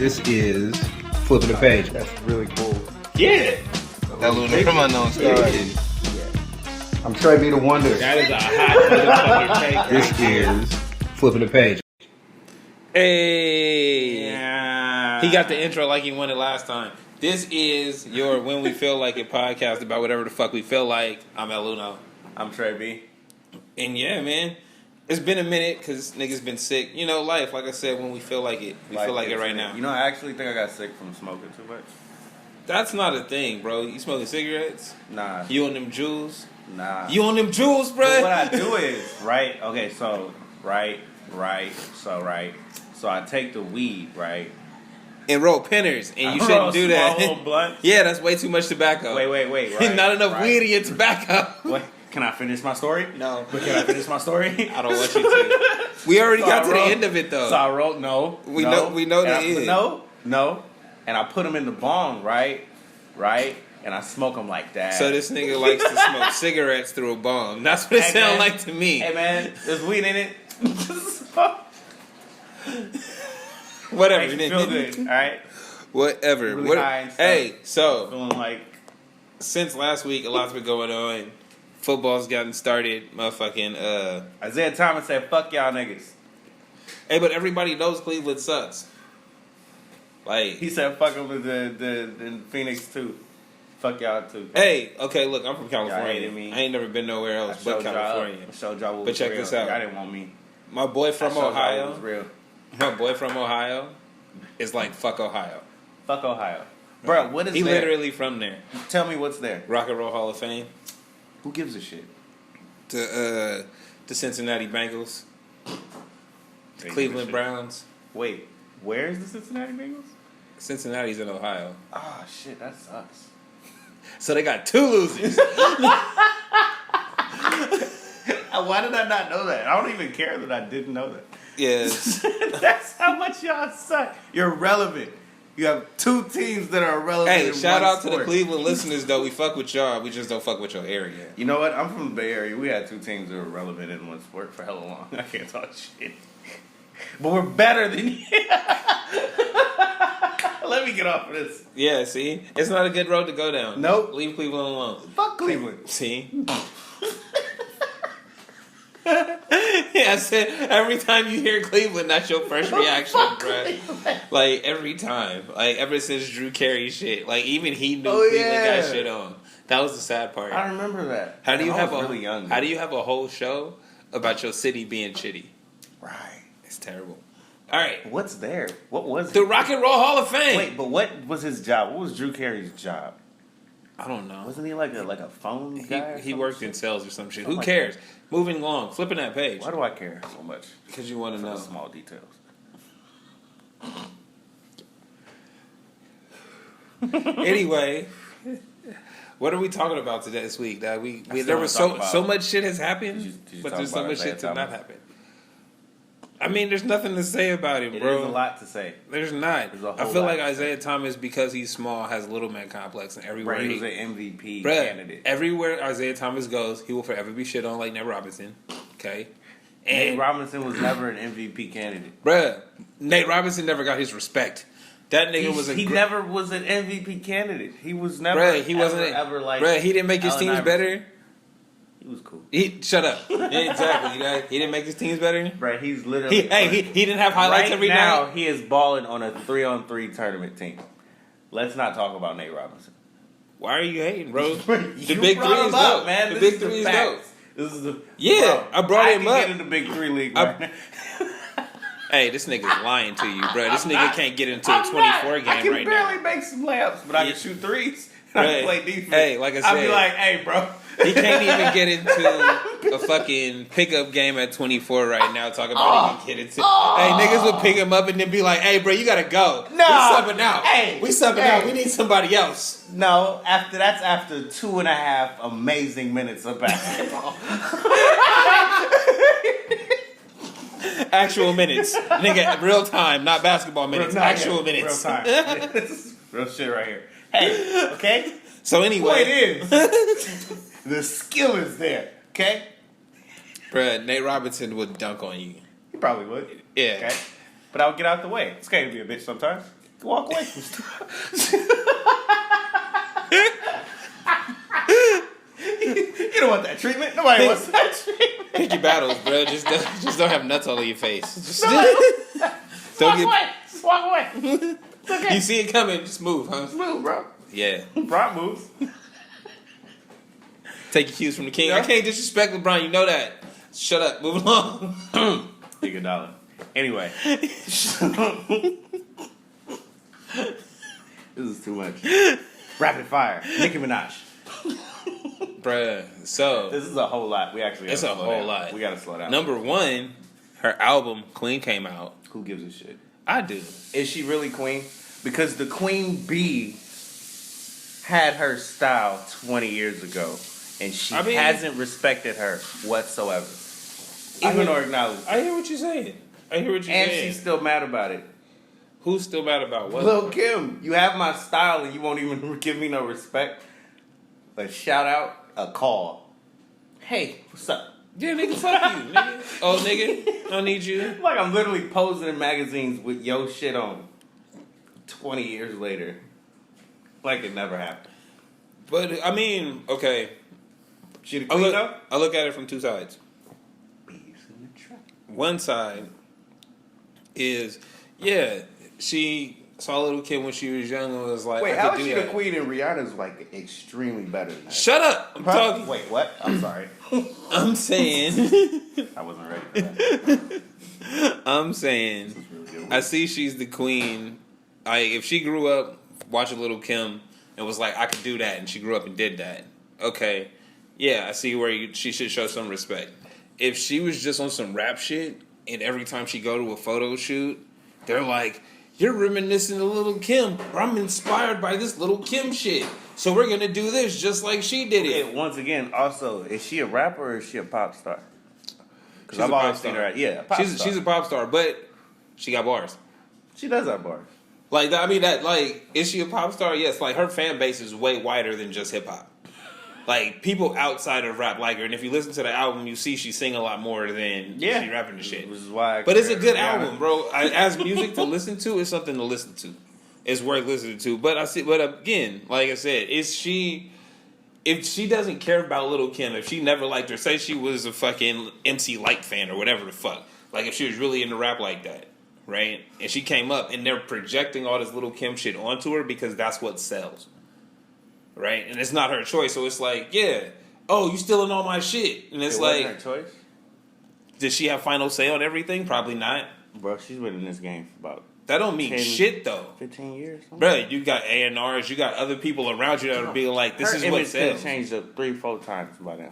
This is Flipping the Page. That's really cool. Yeah. That little from unknown story. I'm Trey B. the Wonder. That is a hot motherfucking take. This is Flipping the Page. Hey. Yeah. He got the intro like he wanted last time. This is your When We Feel Like It podcast about whatever the fuck we feel like. I'm El Uno. I'm Trey B. And yeah, man, it's been a minute because niggas been sick. You know, life, like I said, when we feel like it. We feel like it right now. You know, I actually think I got sick from smoking too much. That's not a thing, bro. You smoking cigarettes? Nah. You on them jewels? Nah. You on them jewels, bro? But what I do is, right? Okay, so, So I take the weed, right? And roll pinners, and you I shouldn't roll do small that. little blunts. Yeah, that's way too much tobacco. Wait, right? Not enough right. weed in your tobacco. Wait, can I finish my story? No. But can I finish my story? I don't want you to. We already So got I to roll- the end of it, though. So I wrote no. We no, know and the I put- end. No. And I put them in the bong, right? And I smoke them like that. So this nigga likes to smoke cigarettes through a bomb. That's what it Hey, sounds man. like to me. Hey man, there's weed in it. Whatever. Makes me feel good. All right. Whatever. Really high and stuff. Hey, so Feeling like since last week, a lot's been going on. Football's gotten started. Motherfucking. Isaiah Thomas said, "Fuck y'all niggas." Hey, but everybody knows Cleveland sucks. Like He said, "Fuck them with the Phoenix too. Fuck y'all too." Hey, okay, look, I'm from California. hated me. I ain't never been nowhere else but California. I showed y'all what But was check real. this out. Y'all didn't want me. My boy I from showed y'all what Ohio. was real. My boy from Ohio is like fuck Ohio. Fuck Ohio, bro. What is He there? literally from there. Tell me what's there. Rock and Roll Hall of Fame. Who gives a shit? The Cincinnati Bengals. The Cleveland Browns. Wait, where is the Cincinnati Bengals? Cincinnati's in Ohio. Ah, shit, that sucks. So they got two losers. Why did I not know that? I don't even care that I didn't know that. Yes. That's how much y'all suck. You're relevant. You have two teams that are relevant. Hey, in shout one out to the sport. Cleveland listeners, though. We fuck with y'all. We just don't fuck with your area. You know what? I'm from the Bay Area. We had two teams that were relevant in one sport for hella long. I can't talk shit. But we're better than you. Let me get off of this. Yeah, see? It's not a good road to go down. Nope. Leave Cleveland alone. Fuck Cleveland. See? Yeah, I said every time you hear Cleveland, that's your first reaction, bro. Like every time, like ever since Drew Carey shit, like even he knew Cleveland yeah. got shit on. That was the sad part. I remember that. How do you I have was a really young? How do you have a whole show about your city being shitty? Right. It's terrible. All right, What's there? What was the it? Rock and Roll Hall of Fame. Wait, but what was his job? What was Drew Carey's job? I don't know. Wasn't he like a phone guy? or He some worked shit? in sales or some shit. Something Who like cares? Moving along, flipping that page Why do I care so much? because you want to For know. the small details. Anyway, what are we talking about today this week? That we still there wanna was talk so about- so much shit has happened, Did you but talk there's so about much Isaiah shit to not Thomas? happen. I mean, there's nothing to say about him, It bro. is a lot to say. There's not. There's a I whole feel lot like to say. Isaiah Thomas, because he's small, has little man complex, and everywhere Right, he was an MVP Bruh, candidate. everywhere Isaiah Thomas goes, he will forever be shit on like Nate Robinson. Okay, Nate and Robinson was never an MVP candidate. bruh, Nate Robinson never got his respect. That nigga was a He never was an MVP candidate. He was never. bruh. He wasn't ever like. bruh. He didn't make his Allen teams Iverson. better. He was cool. He shut up. Yeah, exactly. He didn't make his teams better. Right, he's literally. He didn't have highlights right every now, night. he is balling on a 3-on-3 tournament team. Let's not talk about Nate Robinson. Why are you hating, bro? The You big brought three him is up, dope. man. The This big is the three is facts. dope. This is the Yeah, I brought him can up. Get in the big three league. I- Right now. Hey, this nigga's lying to you, bro. This nigga can't get into a I'm 24 not. game I can right barely now. make some layups, but I Yeah. can shoot threes. I Right. can play defense. Hey, like I I'll be said- like, hey, bro. He can't even get into a fucking pickup game at 24 right now. Talking about he can get into. Hey, niggas would pick him up and then be like, "Hey, bro, you gotta go. Nah. We subbing out. Hey. we subbing Hey. out. We need somebody else." No, after 2.5 amazing minutes of basketball. Actual minutes, nigga, real time, not basketball minutes. No, Actual yeah, minutes. Real time. This is real shit right here. Hey, okay? So Point anyway, is, the skill is there, okay? bruh, Nate Robinson would dunk on you. He probably would. Yeah. Okay? But I would get out the way. It's okay to be a bitch sometimes. Walk away from stuff. You don't want that treatment. Nobody wants that treatment. Pick your battles, bro. Just don't have nuts all over your face. Just, Walk away. Just walk away. It's okay. You see it coming, just move, huh? Just move, bro. Yeah. Brock moves. Take your cues from the king. Yeah. I can't disrespect LeBron. You know that. Shut up. Move along. Take $1. Anyway. This is too much. Rapid fire. Nicki Minaj. Bruh. So This is a whole lot. We actually it's gotta a slow whole down. lot. We gotta slow down. Number one, her album Queen came out. Who gives a shit? I do. Is she really queen? Because the queen bee had her style 20 years ago, and she hasn't respected her whatsoever. Even or acknowledged. I hear what you're saying. And saying. she's still mad about it. Who's still mad about what? Lil' Kim, you have my style and you won't even give me no respect. A shout out, a call. Hey, what's up? Yeah, nigga, fuck you, nigga. Oh, nigga, I don't need you. Like I'm literally posing in magazines with yo shit on 20 years later. Like it never happened. But, I mean, okay. She the queen though? I look at it from two sides. Bees in the trap. One side is, yeah, she saw Little Kim when she was young and was like, Wait, I how could is do she that. the queen and Rihanna's like extremely better than that? Shut up! I'm talking. Wait, what? I'm sorry. I'm saying. I wasn't ready for that. I'm saying. This is really good. I see she's the queen. If she grew up watching Little Kim and was like, I could do that, and she grew up and did that, okay, yeah, I see where she should show some respect. If she was just on some rap shit, and every time she go to a photo shoot, they're like, you're reminiscent of Little Kim, or I'm inspired by this Little Kim shit, so we're gonna do this just like she did it. Okay, once again, also, is she a rapper or is she a pop star? Because She's I've a pop always seen star. her. Yeah, a pop star. She's a pop star, but she got bars. She does have bars. Like, I mean, that, like, is she a pop star? Yes, like, her fan base is way wider than just hip hop. Like, people outside of rap like her, and if you listen to the album, you see she sing a lot more than she rapping the shit. Which is why. But it's a good album, bro. As music to listen to, it's something to listen to. It's worth listening to. But again, like I said, if she doesn't care about Little Kim, if she never liked her, say she was a fucking MC Light fan or whatever the fuck, like if she was really into rap like that, right? And she came up and they're projecting all this Little Kim shit onto her because that's what sells, right? And it's not her choice, so it's like, yeah, oh, you stealing all my shit, and it's it like, wasn't her choice. did she have final say on everything? Probably not. Bro, she's been in this game for about That don't mean 10, shit though. 15 years. Bro, you got A&Rs, you got other people around you that are being like, this Her is what image could have sells. changed up 3-4 times by now.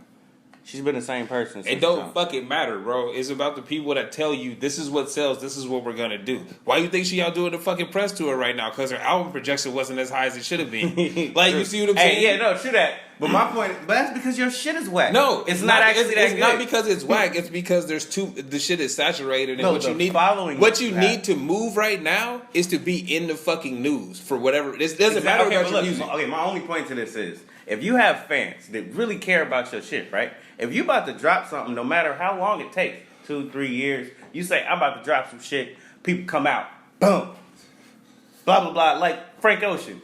She's been the same person. It since don't time. fucking matter, bro. It's about the people that tell you this is what sells, this is what we're gonna do. Why you think she out doing the fucking press tour right now? Because her album projection wasn't as high as it should have been. Like, you see what I'm saying? Hey, yeah, no, true that. But my point, but that's because your shit is whack. No, it's not actually that it's good. not because it's whack. It's because the shit is saturated, and No, what the you need, following what is you bad. need to move right now is to be in the fucking news for whatever. It doesn't matter Okay, about but your look, music. okay, my only point to this is, if you have fans that really care about your shit, right? If you about to drop something, no matter how long it takes, 2-3 years, you say, I'm about to drop some shit, people come out, boom, blah, blah, blah, like Frank Ocean.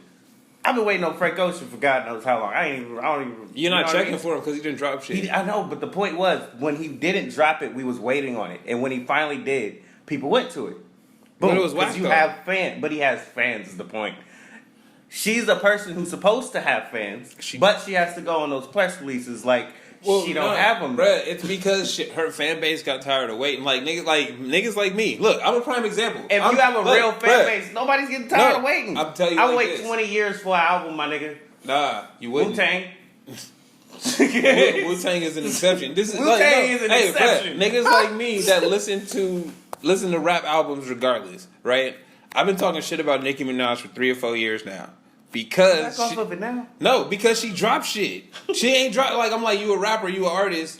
I've been waiting on Frank Ocean for God knows how long. I don't even. You're not know what I checking mean? for him because he didn't drop shit. I know, but the point was, when he didn't drop it, we was waiting on it. And when he finally did, people went to it. But Boom, it was whack, 'cause you though. have fans, but he has fans is the point. She's a person who's supposed to have fans, but she has to go on those press releases like she don't have them. Bruh, it's because her fan base got tired of waiting. Like niggas like me. Look, I'm a prime example. If you have a real fan base, nobody's getting tired of waiting. I'm telling you I like wait this. 20 years for an album, my nigga. Nah, you wouldn't. Wu-Tang. Wu-Tang is an exception. This is Wu-Tang is an exception. Bruh, niggas like me that listen to rap albums regardless, right? I've been talking shit about Nicki Minaj for 3 or 4 years now. Because Back off of it now. No, because she dropped shit. She ain't dropped. Like, I'm like, you a rapper, you an artist.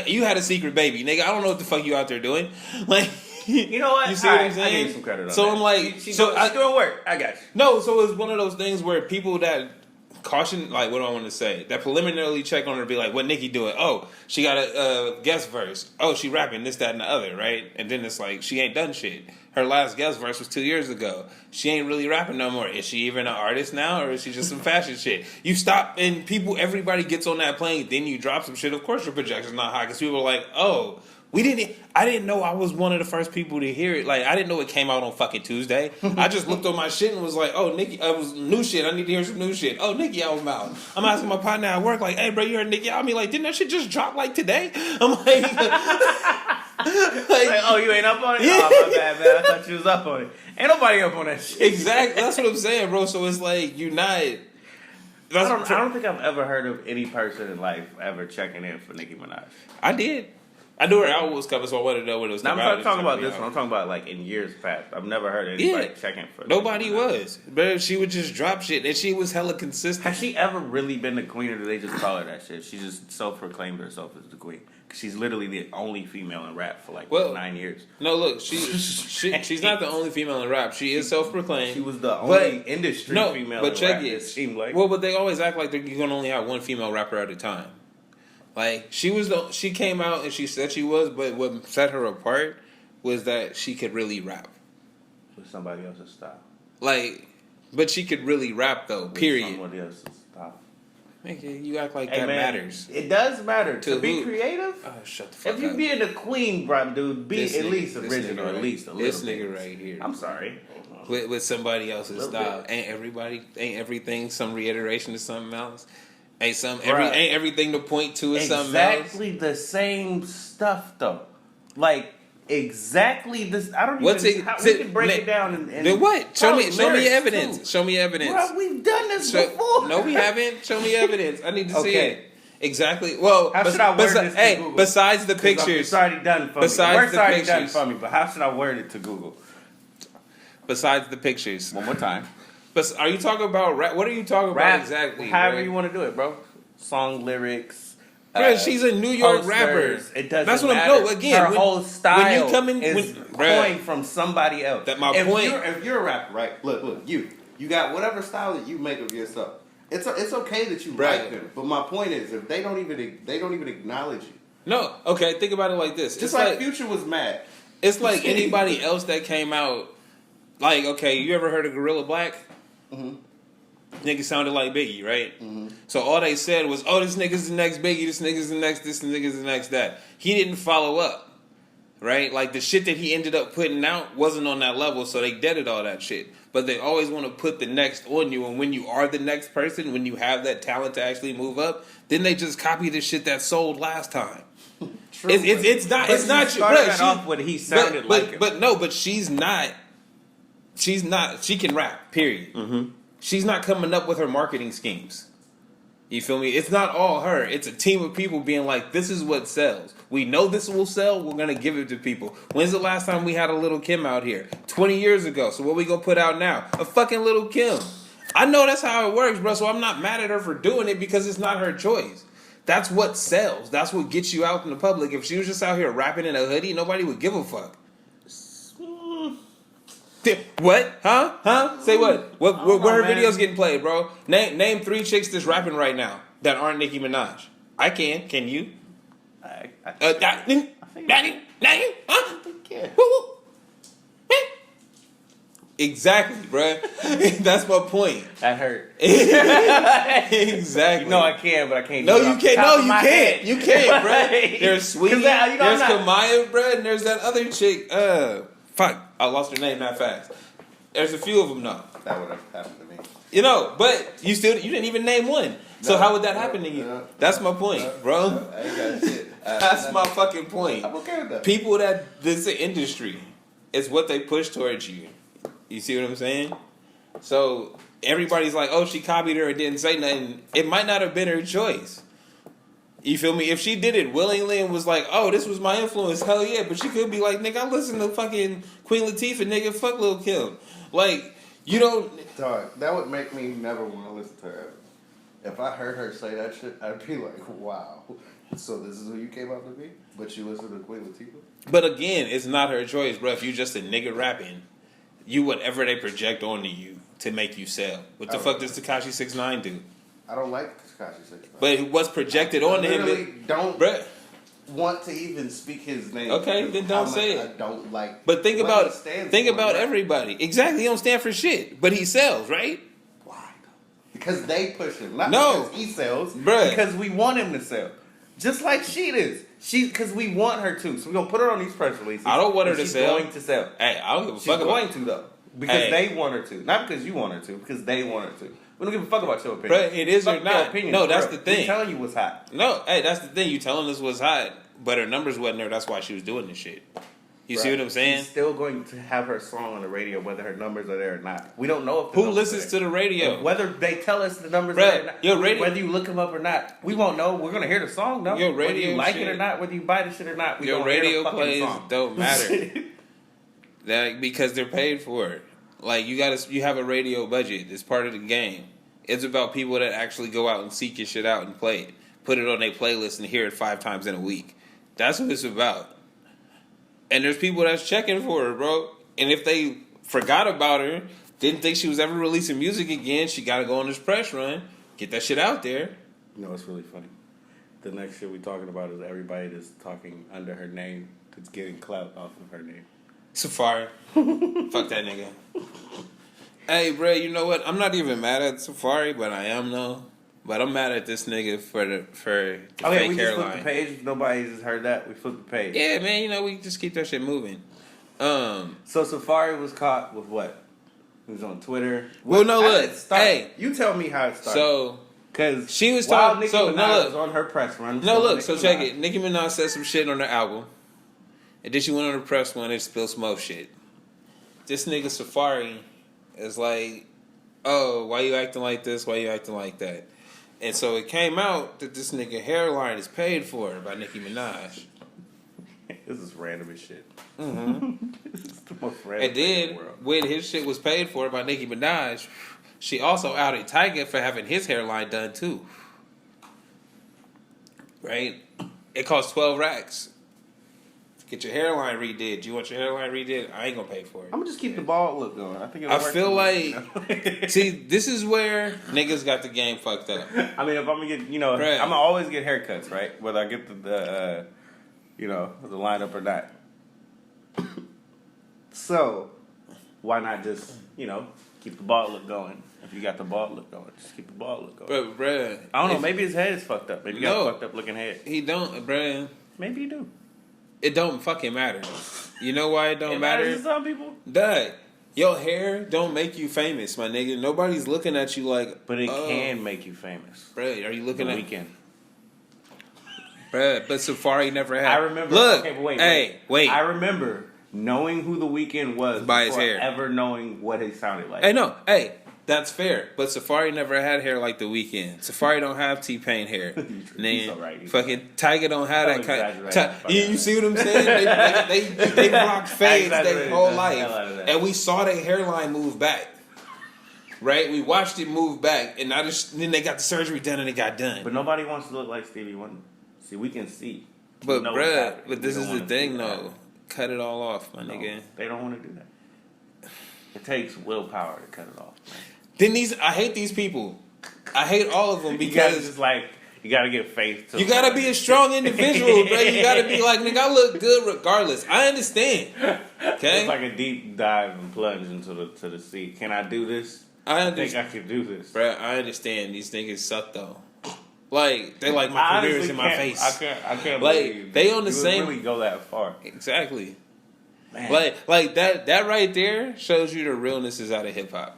You had a secret baby, nigga. I don't know what the fuck you out there doing. Like, you know what? You see what I'm I saying? give you some credit on so that. I'm like, She's so doing work. I got you. no. So it's one of those things where people that caution, like, what do I want to say? That preliminarily check on her be like, what Nicki doing? Oh, she got a guest verse. Oh, she rapping this, that, and the other, right? And then it's like, she ain't done shit. Her last guest verse was 2 years ago. She ain't really rapping no more. Is she even an artist now, or is she just some fashion shit? You stop, and everybody gets on that plane, then you drop some shit. Of course your projection's not high, because people are like, oh, I didn't know I was one of the first people to hear it. Like, I didn't know it came out on fucking Tuesday. I just looked on my shit and was like, oh, Nicki, it was new shit. I need to hear some new shit. Oh, Nicki album out. I'm asking my partner at work, like, hey, bro, you heard Nicki? I mean, like, didn't that shit just drop, like, today? I'm like, oh, you ain't up on it? Yeah. Oh, my bad, man. I thought you was up on it. Ain't nobody up on that shit. Exactly. That's what I'm saying, bro. So it's like, you're not... I don't think I've ever heard of any person in life ever checking in for Nicki Minaj. I did. I knew her album was coming, so I wanted to know when it was coming out. I'm not talking about this one. I'm talking about like in years past. I've never heard anybody checking for nobody was. But she would just drop shit, and she was hella consistent. Has she ever really been the queen, or do they just call her that shit? She just self-proclaimed herself as the queen. Because she's literally the only female in rap for like 9 years. No, look, she's not the only female in rap. She is self-proclaimed. She was the only industry female in rap, it seemed like. Well, but they always act like you're going to only have one female rapper at a time. Like, she came out and she said she was, but what set her apart was that she could really rap. With somebody else's style. Like, but she could really rap though, period. Somebody else's style. Nigga, you act like that matters. It does matter. To be creative, shut the fuck up. If you being the queen, bro, dude, be at least original, at least a little This nigga right here. I'm sorry. With somebody else's style. Ain't everything some reiteration to something else? Ain't everything to point to is something else? Exactly the same stuff though. Like exactly this. I don't even. We can break it down and then what? Show me evidence. Too. Show me evidence. Bro, we've done this before. No, we haven't. Show me evidence. I need to see it. Exactly. Well, how should I word this to Google? Besides the pictures, it's already done for me. Work's already done for me. But how should I word it to Google? Besides the pictures. One more time. But are you talking about rap? What are you talking about exactly? However you want to do it, bro. Song lyrics. Bro, she's a New York rapper. It doesn't That's what matter. I'm. No, again, her whole style when you come in, is coined from somebody else. That my point. If you're a rapper, right? Look, you got whatever style that you make of yourself. It's okay that you like them, but my point is, if they don't even acknowledge you. No, okay. Think about it like this. Just like Future was mad. It's like anybody else that came out. Like, okay, you ever heard of Gorilla Black? Mm-hmm. Nigga sounded like Biggie, right? Mm-hmm. So all they said was, oh, this nigga's the next Biggie, this nigga's the next this, and nigga's the next that. He didn't follow up, right? Like, the shit that he ended up putting out wasn't on that level, so they deaded all that shit. But they always want to put the next on you, and when you are the next person, when you have that talent to actually move up, then they just copy the shit that sold last time. True, it's not off what he sounded like. But she's not. She can rap, period. Mm-hmm. She's not coming up with her marketing schemes. You feel me? It's not all her. It's a team of people being like, this is what sells. We know this will sell. We're going to give it to people. When's the last time we had a Little Kim out here? 20 years ago. So what we going to put out now? A fucking Little Kim. I know that's how it works, bro. So I'm not mad at her for doing it because it's not her choice. That's what sells. That's what gets you out in the public. If she was just out here rapping in a hoodie, nobody would give a fuck. What? Huh? Say what? Where her videos getting played, bro? Name 3 chicks that's rapping right now that aren't Nicki Minaj. I can. Can you? Exactly, bro. That's my point. That hurt. Exactly. No, I can, but I can't. No, you can't. No, you can't. You can't, bro. There's Sweetie. There's Kamaya, bro, and there's that other chick. Fuck. I lost her name that fast. There's a few of them now. That would have happened to me. You know, but you didn't even name one. So how would that happen to you? That's my point, bro. I ain't got shit. That's my fucking point. I'm okay with that. People this is the industry. It's what they push towards you. You see what I'm saying? So everybody's like, oh, she copied her and didn't say nothing. It might not have been her choice. You feel me? If she did it willingly and was like, oh, this was my influence, hell yeah. But she could be like, nigga, I listen to fucking Queen Latifah, nigga, fuck Lil' Kim. Like, you don't... Dog, that would make me never want to listen to her ever. If I heard her say that shit, I'd be like, wow. So this is who you came out to be? But you listen to Queen Latifah? But again, it's not her choice, bro. If you just a nigga rapping, you whatever they project onto you to make you sell. What the fuck does Tekashi 6ix9ine do? I don't like Tekashi 6ix9ine. But what's projected onto him? Literally don't Bruh. want to even speak his name. Okay, then don't How say much it. I don't like. But think what about he stands think for, about right? everybody. Exactly, he don't stand for shit, but he sells, right? Why? Because they push him, not No. because he sells. Bruh. Because we want him to sell. Just like she does. Because we want her to. So we're going to put her on these press releases. I don't want her and to she's sell. going to sell. Hey, I don't give a She's fuck going about to, though. Because Hey. they want her to. Not because you want her to. Because they want her to. We don't give a fuck about your opinion. Bruh, it is Fuck or your not. opinion, No, for that's real. the thing. We're telling you what's hot. No, hey, that's the thing. You telling us what's hot, but her numbers wasn't there. That's why she was doing this shit. You see what I'm saying? She's still going to have her song on the radio, whether her numbers are there or not. We don't know if the Who numbers listens are to there. the radio? Whether they tell us the numbers Bruh, are there or not. your radio- Whether you look them up or not, we won't know. We're gonna hear the song, though. Your whether radio you like shit- it or not, whether you buy the shit or not, we Your gonna hear radio the fucking plays song. don't matter. That because they're paid for it. Like you have a radio budget. It's part of the game. It's about people that actually go out and seek your shit out and play it. Put it on their playlist and hear it 5 times in a week. That's what it's about. And there's people that's checking for her, bro. And if they forgot about her, didn't think she was ever releasing music again, she got to go on this press run, get that shit out there. You know, it's really funny. The next shit we talking about is everybody that's talking under her name that's getting clout off of her name. Safari. Fuck that nigga. Hey, bro, you know what? I'm not even mad at Safari, but I am though. But I'm mad at this nigga for the Okay, fake we just flipped the hairline. page. Nobody's heard that. We flipped the page. Yeah, man, you know we just keep that shit moving. So Safari was caught with what? He was on Twitter. Well, no, How look, did it start? hey. You tell me how it started. So Because she was while talking. Nicki So Minaj no, was look, on her press run. no, look. Nicki So check Minaj- it. Nicki Minaj said some shit on her album, and then she went on the press one and spilled some more shit. This nigga Safari is like, oh, why you acting like this? Why you acting like that? And so it came out that this nigga hairline is paid for by Nicki Minaj. This is random as shit. Mm-hmm. This is the most random And thing in then the world. when his shit was paid for by Nicki Minaj, she also outed Tyga for having his hairline done too. Right? It costs 12 racks. Get your hairline redid. You want your hairline redid? I ain't gonna pay for it. I'm gonna just keep the bald look going. I think it'll I work feel for like me, you know? see, this is where niggas got the game fucked up. I mean, if I'm gonna get, you know, Right. I'm gonna always get haircuts, right? Whether I get the you know, the lineup or not. So, why not just, you know, keep the bald look going? If you got the bald look going, just keep the bald look going. But bruh, I don't know. if Maybe his head is fucked up. Maybe he got No. a fucked up looking head. he don't, bruh. Maybe you do. It don't fucking matter. You know why it don't It matters matter? to some people, Dad, your hair don't make you famous, my nigga. Nobody's looking at you like, but it oh, can make you famous. Bruh, are you The looking at weekend. Bruh, but Safari never had. I remember. Look, okay, but wait. I I remember knowing who the weekend was By his before hair. ever knowing what he sounded like. hey, no, hey, that's fair. But Safari never had hair like the Weeknd. Safari don't have T-Pain hair. He's Then so right. fucking Tyga don't have Don't that kind. exaggerate. You see what I'm saying? They rock fades their exaggerated whole the life, hell out of that. and we saw their hairline move back. Right, we watched it move back, and then they got the surgery done, and it got done. But nobody wants to look like Stevie Wonder. See, we can see. But We know what's bruh, happening. but We this don't is the wanna thing see though. that. Cut it all off, my No, nigga. they don't want to do that. It takes willpower to cut it off. Man. Then I hate these people. I hate all of them You gotta because just like you gotta get faith. To you gotta be a strong individual, bro. You gotta be like, nigga, I look good regardless. I understand. Okay? It's like a deep dive and plunge into the sea. Can I do this? I I think understand. I can do this. Bro, I understand. These niggas suck though. Like, they like I my career honestly is in my can't- face. I can't Like, believe they on the you would same- really go that far. Exactly. Man. Like that right there shows you the realness is out of hip hop.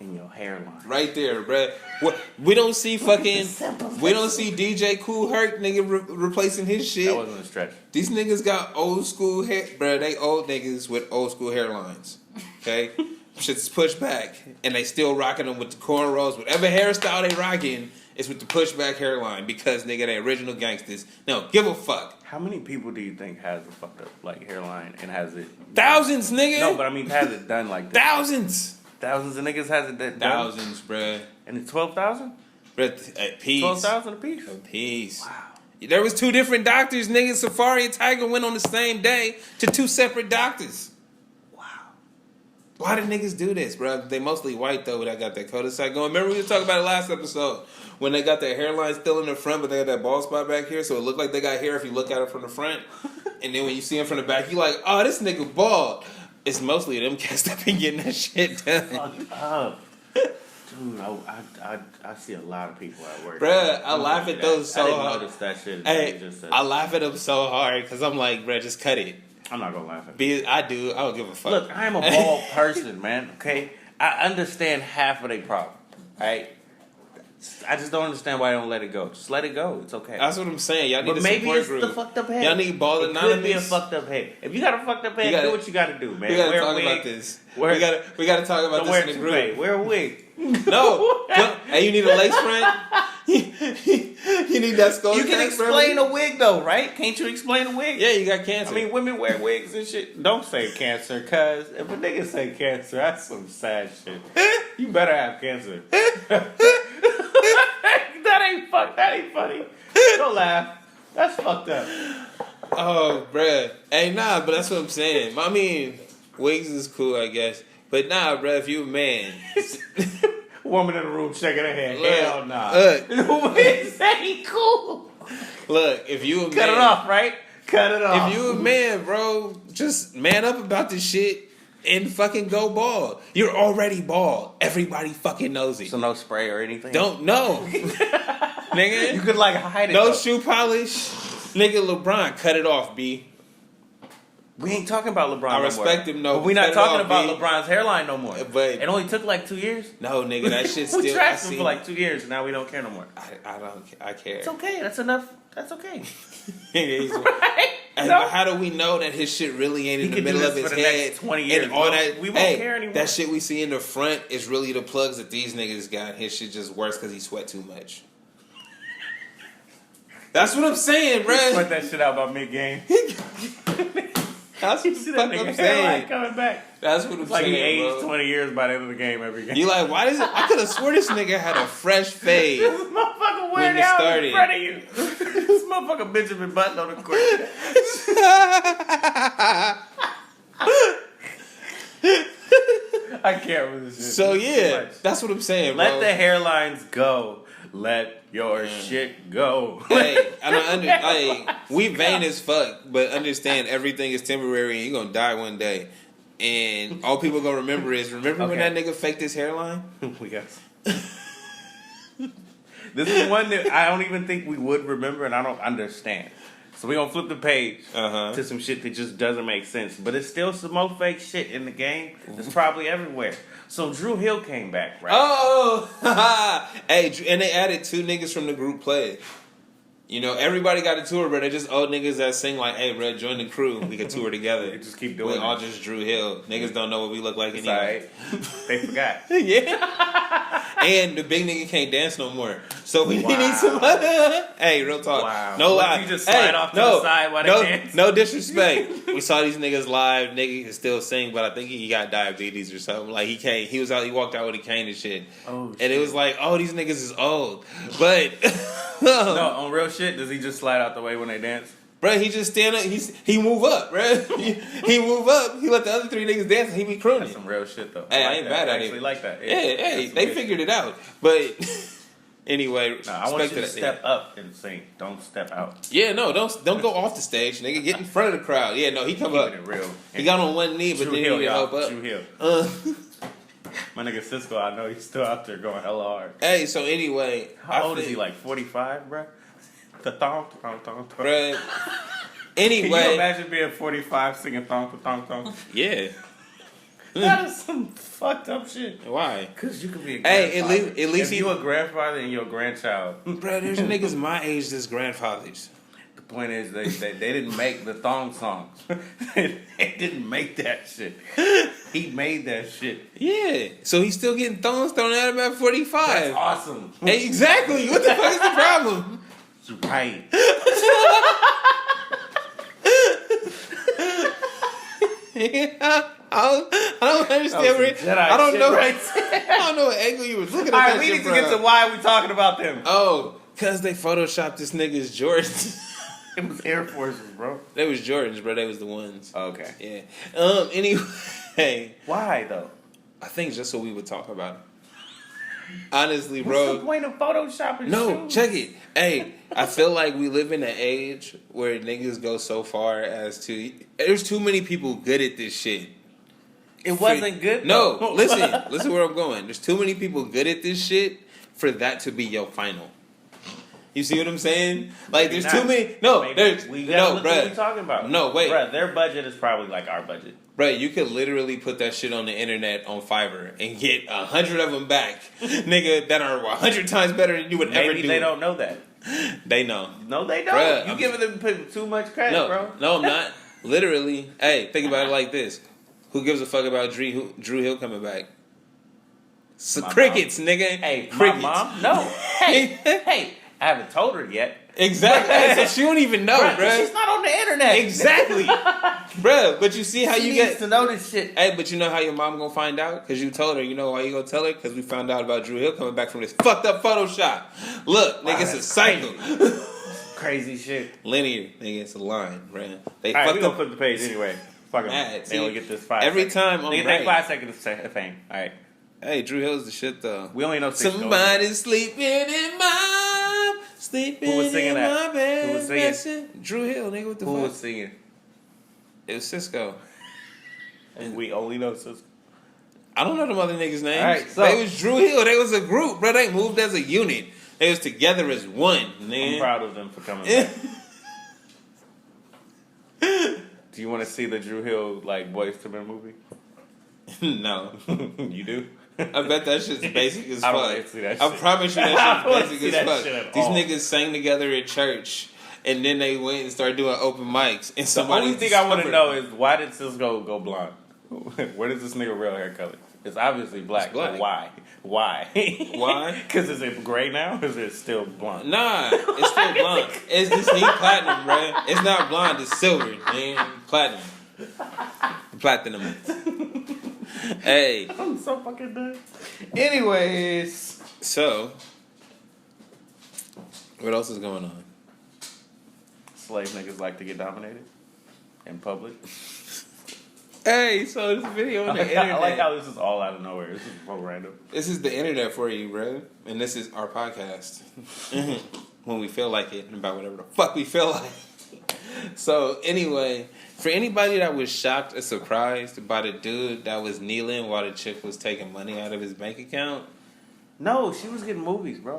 In your hairline. Right there, bruh. We don't see fucking. We don't see DJ Kool Herc nigga replacing his That shit. wasn't a stretch. These niggas got old school hair, bruh. They old niggas with old school hairlines. Okay, shit's pushed back, and they still rocking them with the cornrows. Whatever hairstyle they rocking is with the pushback hairline because nigga they original gangsters. No, give a fuck. How many people do you think has a fucked up like hairline and has it? Thousands, nigga. No, but I mean has it done like that? Thousands. Thousands of niggas has it done. Thousands, bruh. And it's 12,000? Bruh, peace. 12,000 a piece? Peace. Wow. There was 2 different doctors, nigga. Safari and Tyga went on the same day to 2 separate doctors. Wow. Why do niggas do this, bro? They mostly white though. That got that cul-de-sac going. Remember we were talking about it last episode when they got their hairline still in the front, but they got that bald spot back here, so it looked like they got hair if you look at it from the front. And then when you see them from the back, you like, oh, this nigga bald. It's mostly them cats that been getting that shit done. Fucked up. Dude, I see a lot of people at work. Bruh, I laugh at those so I didn't hard. notice that shit. Hey, Just said. I laugh at them so hard because I'm like, bruh, just cut it. I'm not gonna laugh at it. I do. I don't give a fuck. Look, I am a bald person, man. Okay, I understand half of their problem. Right? I just don't understand why I don't let it go. Just let it go. It's okay. That's what I'm saying. Y'all need But a maybe support it's group. the fucked up head. Y'all need Bald It Anonymous. could be a fucked up head. If you got a fucked up head, do what you got to do, man. We gotta Wear a talk wig. about this. Wear- We gotta talk about Don't wear this in the toupee. group. Wear a wig. No. Hey, you need a lace front? You need that skull You can cap, explain brother? a wig though, right? Can't you explain a wig? Yeah, you got cancer. I mean, women wear wigs and shit. Don't say cancer, cause if a nigga say cancer, that's some sad shit. You better have cancer. That ain't funny. Don't laugh. That's fucked up. oh, bruh. Hey, nah, but that's what I'm saying. I mean, wigs is cool, I guess. But nah, bruh, if you a man. Woman in the room shaking her head. Look, Hell nah. look. Wigs ain't cool. Look, if you a man. Cut it off, right? Cut it off. If you a man, bro, just man up about this shit and fucking go bald. You're already bald. Everybody fucking knows it. So no spray or anything? Don't know. Nigga. You could like hide it. No though. shoe polish. Nigga LeBron, cut it off, B. We ain't talking about LeBron I no respect more. him, no. But we Cut not it talking off, about B. LeBron's hairline no more. But It only took like 2 years. no, nigga, that shit still. We I trashed him see. for like 2 years. Now we don't care no more. I don't. I care. It's okay. That's enough. That's okay. He's- Right? And No. how do we know that his shit really ain't He in the could do middle of this his for the head? next 20 years, And all bro. that, We won't care anymore. That shit we see in the front is really the plugs that these niggas got. His shit just worse because he sweat too much. That's what I'm saying, Put bruh. that shit out by mid game. That's what the See fuck that I'm nigga hairline saying. coming back. That's what I'm It's like he saying, aged bro. 20 years by the end of the game every game. You like, why does it? I could have swore this nigga had a fresh fade. This motherfucker When wearing it out started. in front of you. This motherfucker Benjamin Button on the court. I can't with this shit. So It's too yeah, much. that's what I'm saying, Let bro. the hairlines go. Let your shit go. Hey, I don't like we vain as fuck, but understand everything is temporary and you're gonna die one day. And all people gonna remember is when Okay. that nigga faked his hairline? We got. This is one that I don't even think we would remember, and I don't understand. So we gonna flip the page Uh-huh. to some shit that just doesn't make sense, but it's still some more fake shit in the game. It's probably everywhere. So Drew Hill came back, right? Oh, hey, and they added 2 niggas from the group play. You know, everybody got a tour, but they just old niggas that sing like, "Hey, bro, join the crew. We can tour together." They just keep We doing all it. just Drew Hill. Niggas don't know what we look like It's anyway. alright. They forgot. Yeah. And the big nigga can't dance no more. So we Wow. need some. Hey, real talk. Wow. No What if lie. you just slide off to the side while they no, dance? no disrespect. We saw these niggas live. Nigga can still sing, but I think he got diabetes or something. Like he can't. He was out. He walked out with a cane and shit. Oh, And shit. it was like, oh, these niggas is old. But No, on real shit, does he just slide out the way when they dance? bro, he just stand up. He move up, bro. He move up. He let the other 3 niggas dance, and he be crooning. That's some real shit though. Hey, I like ain't that. bad at I it. actually like that. Yeah, hey, that's some they good figured shit. it out. But anyway, No, I want you to respect step up and sing. Don't step out. Yeah, no, don't go off the stage, nigga. Get in front of the crowd. Yeah, no, he come up. Keeping it real. He got on one knee, but Drew then Hill, he needed y'all. help up. Drew Hill. Uh, My nigga Cisco, I know he's still out there going hella hard. hey, so anyway, How old is he? Like 45, bruh? The thong. Bruh. Can you Anyway, imagine being 45 singing thong? yeah. That is some fucked up shit. Why? Cause you could be a Hey, at grandfather. least if he- you a grandfather and your grandchild. Bruh, there's niggas my age that's grandfathers. The point is they didn't make the thong songs. They didn't make that shit. He made that shit. Yeah. So he's still getting thongs thrown at him at 45. That's awesome. Hey, exactly. What the fuck is the problem? Right. I don't understand where Jedi I don't shit know. right I don't know what angle you was looking at. All right, that we shit need to get from. to why we talking about them. Oh, cause they photoshopped this nigga's Jordan. It was Air Forces, bro. They was Jordans, bro. They was the ones. Okay. Yeah. Anyway, Why though? I think just so we would talk about it. Honestly, What's bro. the point of photoshopping? No, shoes? check it. Hey, I feel like we live in an age where niggas go so far as to. There's too many people good at this shit. It wasn't good. No, though. listen where I'm going. There's too many people good at this shit for that to be your final. You see what I'm saying? Like, Maybe there's not. too many. No, Maybe. there's We no, gotta look bruh. what we talking about. No, wait. Bruh, their budget is probably like our budget. Bruh, you could literally put that shit on the internet on Fiverr and get 100 of them back, nigga, that are 100 times better than you would ever do. Maybe they don't know that. They know. No, they don't. Bruh, you I'm- giving them people too much credit, No, bro. no, I'm not. Literally. Hey, think about it like this. Who gives a fuck about Drew Hill coming back? My Crickets, nigga. Hey, Crickets. my mom. No. Hey, hey. I haven't told her yet. Exactly. Hey, so she don't even know, Bruh, bruh. she's not on the internet. Exactly. Bruh, but you see how She you needs get... to know this shit. Hey, but you know how your mom gonna find out? Because you told her. You know why you gonna tell her? Because we found out about Drew Hill coming back from this fucked up Photoshop. Look, Wow, nigga, it's a that's cycle. Crazy shit. Linear, nigga, it's a line, bruh. They All right, we fucked gonna up. flip the page anyway. Fuck Nah, them. see, They only get this 5 every seconds. time I'm They right. take 5 seconds of fame. All right. Hey, Drew Hill's the shit, though. We only know 6 Somebody's sleeping in my... Sleeping Who was singing in that? my bed. Who was singing? Listen. Drew Hill, nigga, what the Who fuck? was singing? It was Cisco. And we only know Cisco. I don't know them other niggas' names. Alright, so- They was Drew Hill. They was a group, bro. They moved as a unit. They was together as one, I'm man. proud of them for coming back. Do you want to see the Drew Hill like Boyz II Men movie? No. You do? I bet that shit's basic as I fuck. don't want to see that I shit. promise you I don't that wanna shit's see basic as that fuck. shit at These all. niggas sang together at church, and then they went and started doing open mics. And The somebody only thing I want to discovered- know is why did Cisco go blonde? Where does this nigga real hair color? It's obviously black. It's black. But why? Why? Why? Because is it gray now? Or is it still blonde? Nah, it's still blonde. It's this heat platinum, bro. It's not blonde, it's silver, man. Platinum. Platinum. Hey, I'm so fucking done. Anyways, so what else is going on? slave niggas like to get dominated in public. Hey, so this video on the internet. I like how this is all out of nowhere. This is so random. This is the internet for you, bro. And this is our podcast. When we feel like it and about whatever the fuck we feel like. So, anyway, for anybody that was shocked or surprised by the dude that was kneeling while the chick was taking money out of his bank account. No, she was getting movies, bro.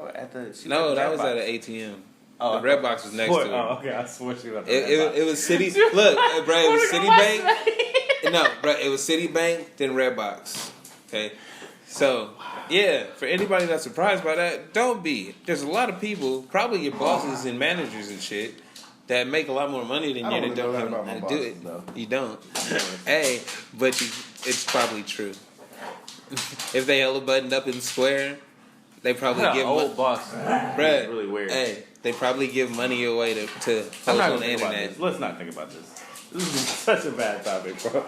No, that was at an ATM. Oh, the Red Box was next to it. Oh, okay. I swear she was. It was City. Look, bro, it was Citibank. No, bro, it was Citibank, then Redbox. Okay, so yeah, for anybody that's surprised by that, don't be. There's a lot of people, probably your bosses and managers and shit, that make a lot more money than I you don't that really know don't that have about my how to do bosses, it. though. You don't. Hey, but it's probably true. If they hella buttoned up in square, they probably give old boss. Bruh, It's really weird. Hey, they probably give money away to I'm post not on gonna the think about internet. this. Let's not think about this. This is such a bad topic, bro.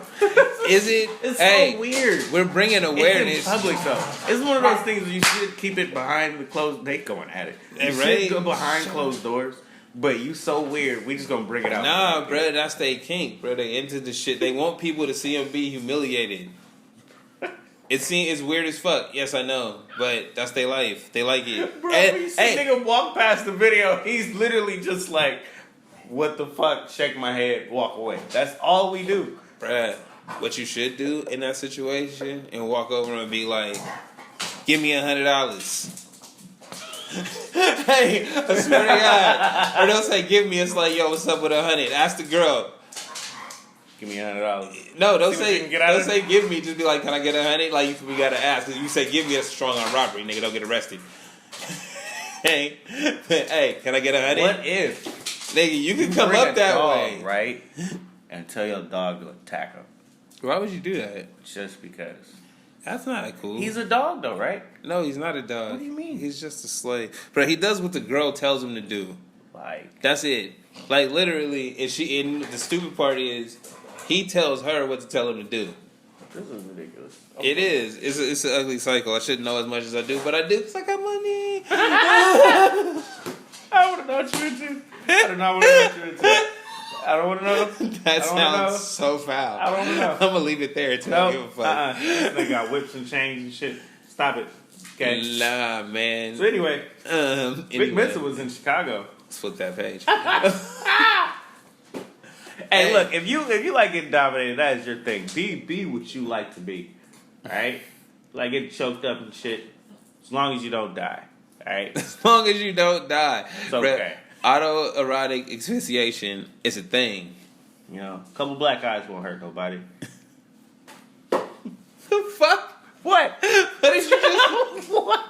Is it? It's hey, so weird. We're bringing awareness. It's in public though. It's one of those things where you should keep it behind the closed. They going at it. You Right. should go behind closed doors. But you so weird. We just gonna bring it out. Nah, bro, that's they kink, bro. They into the shit. They want people to see them be humiliated. It's weird as fuck. Yes, I know, but that's their life. They like it. Bro, And- you see nigga walk past the video. He's literally just like, "What the fuck?" Shake my head, walk away. That's all we do. bruh, what you should do in that situation and walk over and be like, "Give me $100." Hey, I swear to God. Or they'll say, "Give me." It's like, "Yo, what's up with 100?" Ask the girl. Give me $100. No, don't See what you say. can get out Don't of say give me. Just be like, can I get 100? Like we gotta ask. Cause you say give me, that's strong on robbery. Nigga, don't get arrested. Hey, hey, can I get 100? What if Nigga, you can come bring up a that dog, way. right? And tell your dog to attack him Why would you do that? just because That's not cool. he's a dog, though, right? No, he's not a dog. What do you mean? He's just a slave. But he does what the girl tells him to do. Like, That's it. Like literally, and the stupid part is, he tells her what to tell him to do. this is ridiculous. It is. It's an ugly cycle. I shouldn't know as much as I do, but I do because I got money. I would have thought you would too. I do not want to venture into it. I don't want to know. That I don't wanna sounds so foul. I don't wanna know. I'm gonna leave it there until I give a fuck. This nigga got whips and chains and shit. Stop it. Okay. Nah, man. So anyway, Vic Anyway, Mensa was in Chicago. let's flip that page. Hey, look, if you like getting dominated, that is your thing. Be what you like to be. Alright? Like getting choked up and shit. As long as you don't die. Alright? As long as you don't die. It's okay. Autoerotic asphyxiation is a thing. You know, a couple black eyes won't hurt nobody. Fuck. What? What did you just What?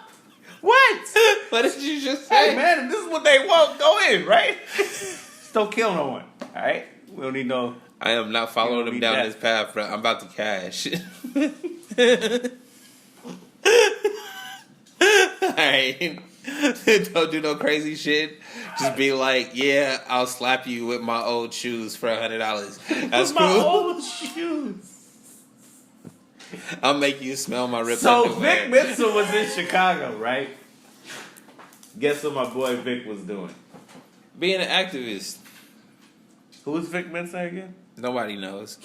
What? What did you just say? Hey man, if this is what they want, go in, right? Just don't kill no one. Alright? We don't need no. I am not following You him be down deaf. this path, bro. I'm about to cash. Alright. Don't do no crazy shit. Just be like, yeah, I'll slap you with my old shoes for $100. That's With my cool. old shoes. I'll make you smell my ripped So underwear. Vic Mensa was in Chicago, right? Guess what my boy Vic was doing? Being an activist. Who was Vic Mensa again? Nobody knows.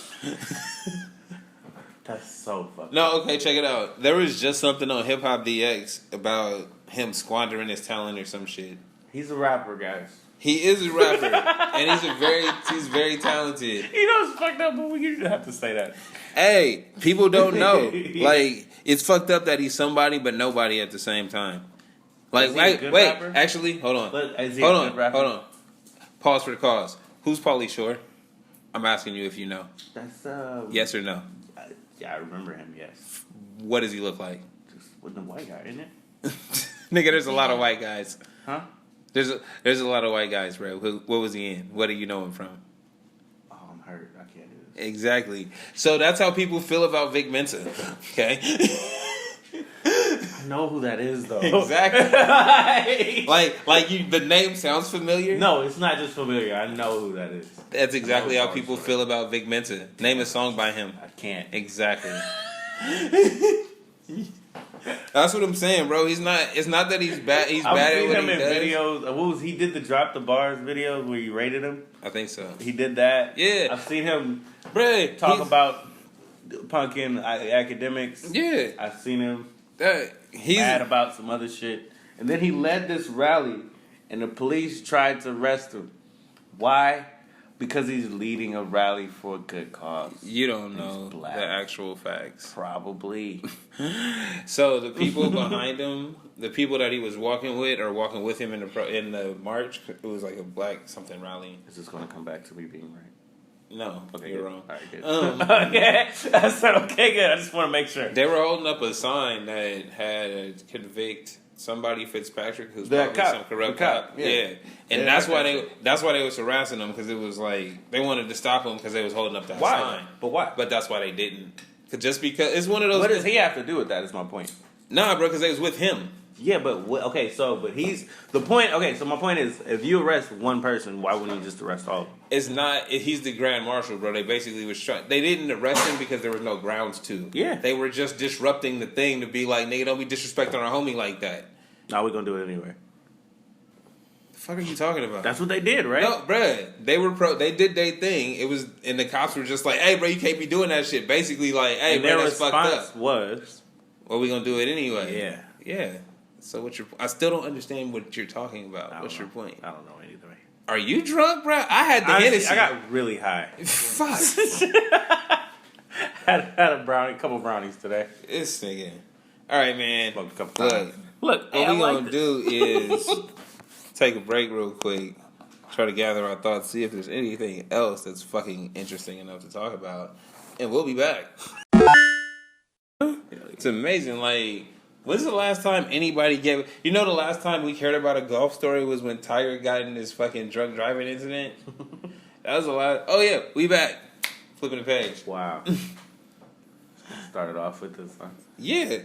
That's so fucking. No, okay, check it out. There was just something on Hip Hop DX about him squandering his talent or some shit. He's a rapper, guys. He is a rapper, and he's very talented. You know it's fucked up, but we didn't have to say that. Hey, people don't know. Like, it's fucked up that he's somebody but nobody at the same time. Like, Is he a good wait, rapper? actually, hold on. Is he a Hold good on, rapper? hold on. Pause for the cause. Who's Pauly Shore? I'm asking you if you know. That's Yes or no? Yeah, I remember him. Yes, What does he look like? just with the white guy, isn't it? Nigga, there's a lot of white guys. Huh? There's a lot of white guys, bro. What was he in? What do you know him from? Oh, I'm hurt. I can't do this. Exactly. So that's how people feel about Vic Mensa. Okay. I know who that is, though. Exactly. Like you, the name sounds familiar. No, it's not just familiar. I know who that is. That's exactly No, how people feel about Vic Mensa. Name a song by him. I can't. Exactly. That's what I'm saying, bro. He's not. It's not that he's bad. He's I've bad at seen what him he in does. videos. What was he did the drop the bars videos where you rated him? I think so. He did that. Yeah. I've seen him Bro, talk he's- about punking academics. Yeah. I've seen him He's mad about some other shit. And then he led this rally, and the police tried to arrest him. Why? Because he's leading a rally for a good cause. You don't He's know black. the actual facts. Probably. So the people behind him, the people that he was walking with or walking with him in the march, it was like a black something rally. Is this going to come back to me being right? No, Okay, you're good. wrong. All right, good. Um, I said, okay, good. I just want to make sure. They were holding up a sign that had convict somebody Fitzpatrick, who's That probably cop. some corrupt The cop, cop. yeah. Yeah, and Yeah, that's that why cop. that's why they was harassing him, because it was like they wanted to stop him because they was holding up that Why? sign. But why? But that's why they didn't. 'Cause just because it's one of those. What does he have to do with that? Is my point. Nah, bro, because they was with him. Yeah, but but he's the point. Okay, so my point is, if you arrest one person, why wouldn't you just arrest all of them? It's not. He's the grand marshal, bro. They basically was trying. They didn't arrest him because there was no grounds to. Yeah. They were just disrupting the thing to be like, nigga, don't be disrespecting our homie like that. Now we're gonna do it anyway. The fuck are you talking about? That's what they did, right? No, bruh. They were They did their thing. It was, and the cops were just like, "Hey, bro, you can't be doing that shit." Basically, like, "Hey, and bro, their that's fucked response up." was, Well, we gonna do it anyway. "Yeah." Yeah. So what's your? I still don't understand what you're talking I about. don't What's know. your point? I don't know either way. Are you drunk, bro? I had the Honestly, Hennessy. I got really high. Fuck. had a brownie, couple brownies today. This nigga. All right, man. Smoked a couple Look, times. Look, what we gonna do is take a break real quick, try to gather our thoughts, see if there's anything else that's fucking interesting enough to talk about, and we'll be back. It's amazing. Like, when's the last time anybody gave? You know, the last time we cared about a golf story was when Tiger got in his fucking drunk driving incident. That was the last. Oh yeah, we back. Flipping the page. Wow. Started off with this, huh? Yeah.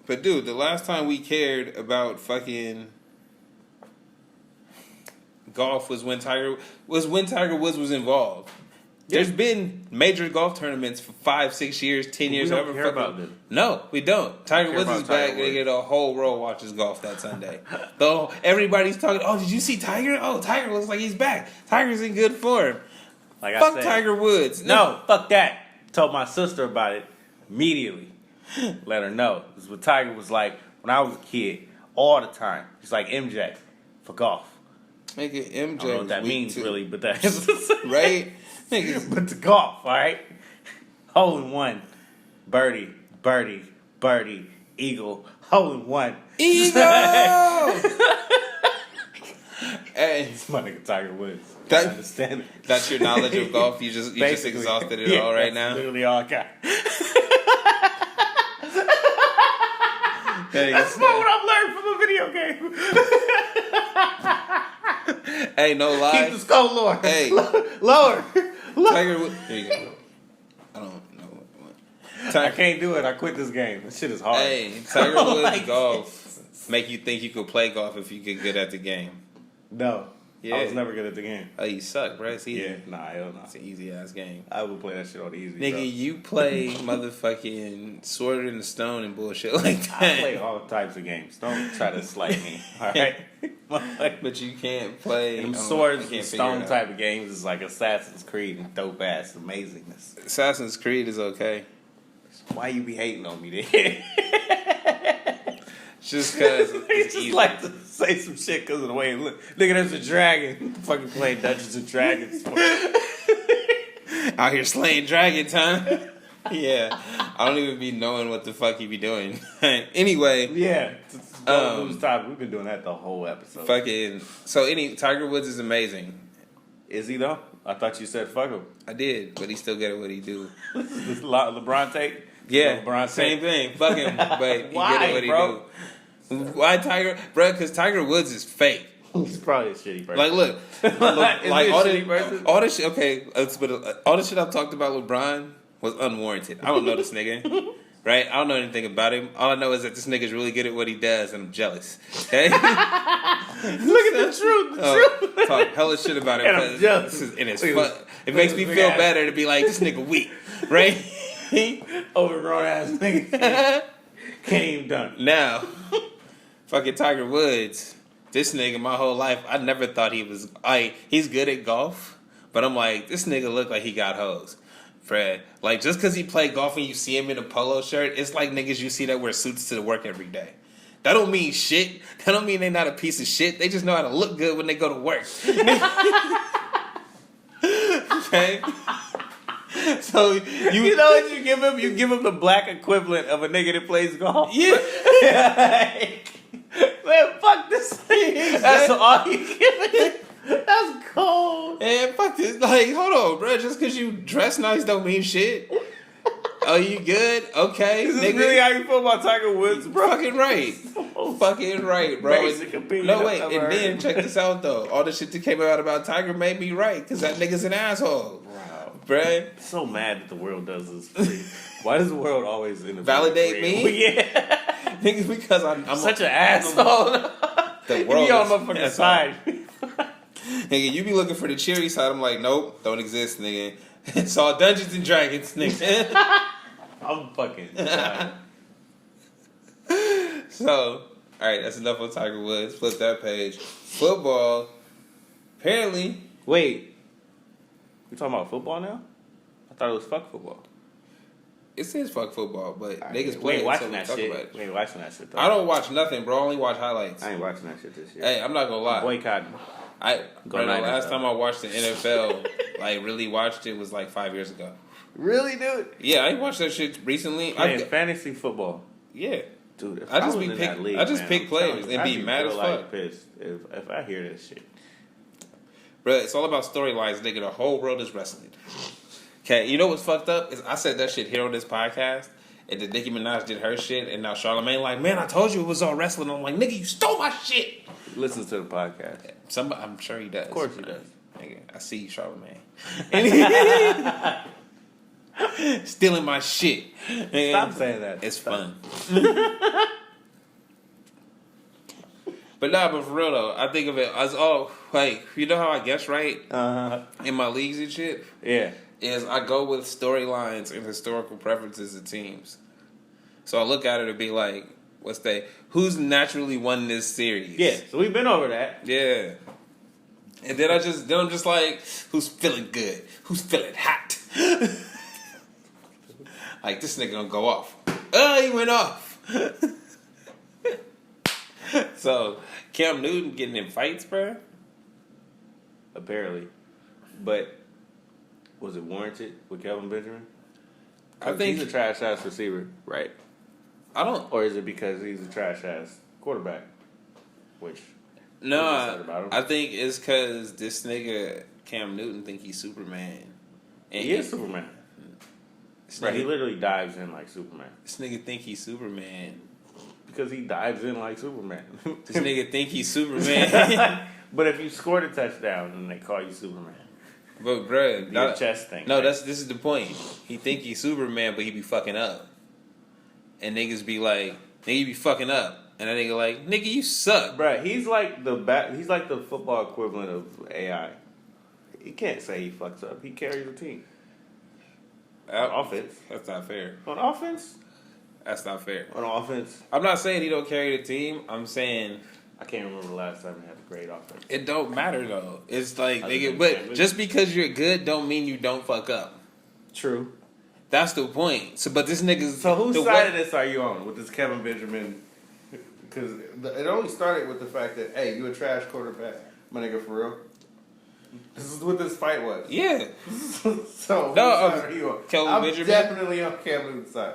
But dude, the last time we cared about fucking golf was when Tiger Woods was involved. There's been major golf tournaments for 5, 6 years, 10 years. We don't however care fucking- about them. No, we don't. Tiger care Woods about is back. Tiger They get a whole world watches golf that Sunday. Though everybody's talking. Oh, did you see Tiger? Oh, Tiger looks like he's back. Tiger's in good form. Like I Fuck said, Tiger Woods. No, fuck that. Told my sister about it immediately. Let her know. This is what Tiger was like when I was a kid, all the time. He's like MJ for golf. Make it MJ. I don't know what that weak means too. really, but that's Right? Niggas. But to golf, all right. Hole in one, birdie, birdie, birdie, eagle, hole in one. Eagle! Hey, It's my nigga Tiger Woods. That- I understand it. that's your knowledge of golf. You just Basically. exhausted it Yeah, all right that's now. Literally all I got. Hey, That's not what I've learned from a video game. hey, no lie. Keep the skull lower. Hey. Lower. Tiger Woods. Here you go. I don't know what. I can't do it. I quit this game. This shit is hard. Hey, Tiger Oh Woods my golf make you think you could play golf if you get good at the game. No. Yeah. I was never good at the game. Oh, you suck, bro. It's easy. Yeah. Nah, hell no. It's an easy ass game. I would play that shit on the easy. Nigga, bro. you play motherfucking Sword in the Stone and bullshit like that. I play all types of games. Don't try to slight me. Alright? But you can't play Them I swords can't and figure stone it out. type of games is like Assassin's Creed and dope ass amazingness. Assassin's Creed is okay. Why you be hating on me then? Just because You it's just easy. like to say some shit because of the way it look. Nigga, there's a dragon. Fucking playing Dungeons and Dragons. Out here slaying dragons, huh? Yeah. I don't even be knowing what the fuck you be doing. Anyway, Yeah. Don't lose topic. We've been doing that the whole episode. Tiger Woods is amazing. Is he though? I thought you said fuck him. I did, but he still get what he do. This LeBron take? Yeah, LeBron same take? thing. Fuck him, but he Why, get it what he bro? do. Why Tiger, bro? Because Tiger Woods is fake. He's probably a shitty person. Like, look, Is like he a all shitty person? all this shit. Okay, all the shit I've talked about LeBron was unwarranted. I don't know this nigga, right? I don't know anything about him. All I know is that this nigga's really good at what he does, and I'm jealous. Okay, Look at the truth. The truth. talk hella shit about him. And I'm jealous. And it's Look at fun. this- It look makes at me this feel big ass- better to be like this nigga weak, right? Overgrown ass nigga. Can't even dunk. Now, fucking Tiger Woods, this nigga my whole life, I never thought he was, he's good at golf, but I'm like, this nigga look like he got hoes. Fred, like just because he play golf and you see him in a polo shirt, it's like niggas you see that wear suits to work every day. That don't mean shit. That don't mean they not a piece of shit. They just know how to look good when they go to work. Okay? So You know what you give him? You give him the black equivalent of a nigga that plays golf. yeah. Man, fuck this thing. That's all you give him. That's cold. Man, fuck this. Like, hold on, bro. Just because you dress nice don't mean shit. Oh, you good? Okay. Is this nigga. really how you feel about Tiger Woods, bro? Fucking right. Fucking right, bro. Basic opinion No, I've wait. never And heard. then check this out, though. All the shit that came out about Tiger made me right because that nigga's an asshole. Wow. Bruh. So mad that the world does this. For me. Why does the world always in Validate me? Yeah. Nigga, because I'm Such an asshole. The You world be on is- motherfucking that's side. Nigga, you be looking for the cheery side. I'm like, nope, don't exist, nigga. It's all Dungeons and Dragons, nigga. I'm fucking. So, alright, that's enough on Tiger Woods. Flip that page. Football. Apparently, Wait. You talking about football now? I thought it was fuck football. it says fuck football, but niggas We play ain't it, so watching we that talk shit. about it. We ain't watching that shit though. I don't watch nothing, bro. I only watch highlights. I ain't watching that shit this year. Hey, I'm not gonna lie. Boycotting. Bro, the Niners, last though. time I watched the NFL, like really watched it, was like 5 years ago. Really, dude? Yeah, I ain't watched that shit recently. Playing fantasy football. Yeah, Dude, if I just was be in pick- that league, I just man, pick I'm players telling you, and I'd be mad real as life fuck. pissed if I hear this shit. bro. It's all about storylines, nigga. The whole world is wrestling. Okay, you know what's fucked up is I said that shit here on this podcast, and then Nicki Minaj did her shit, and now Charlamagne like, man, I told you it was all wrestling. I'm like, nigga, you stole my shit. Listens to the podcast. I'm sure he does. Of course he does. Nigga, I see you, Charlamagne. Stealing my shit. Stop saying that. It's fun. But nah, but for real though, I think of it as, oh, like, you know how I guess right Uh-huh. in my leagues and shit? Yeah. is I go with storylines and historical preferences of teams. So I look at it and be like, who's naturally won this series? Yeah, so we've been over that. Yeah. And then I'm just like, who's feeling good? Who's feeling hot? Like, this nigga gonna go off. Oh, he went off. So, Cam Newton getting in fights, bro? Apparently. But was it warranted with Kelvin Benjamin? I think he's a trash ass receiver, right? I don't. Or is it because he's a trash ass quarterback? Which No, I think it's because this nigga Cam Newton think he's Superman. And he is Superman. Right, he literally dives in like Superman. This nigga think he's Superman. Because he dives in like Superman. This nigga think he's Superman. But if you scored a touchdown, then they call you Superman. But bruh, Your chest thing. No, right? this is the point. He think he's Superman, but he be fucking up. And niggas be like, nigga, you be fucking up. And that nigga like, nigga, you suck. Bruh, he's like the football equivalent of AI. You can't say he fucks up. He carries the team. On offense. That's not fair. On offense? That's not fair. On offense. I'm not saying he don't carry the team. I'm saying I can't remember the last time he had a great offense. it don't matter though. It's like Other nigga, than but Cam just because you're good don't mean you don't fuck up. True. That's the point. So, but this nigga's So whose side of this are you on with this Kevin Benjamin? Because it only started with the fact that, hey, you a trash quarterback, my nigga, for real. This is what this fight was. Yeah. So No, whose side are you on? Kelvin I'm Benjamin? definitely on Cam Newton's side.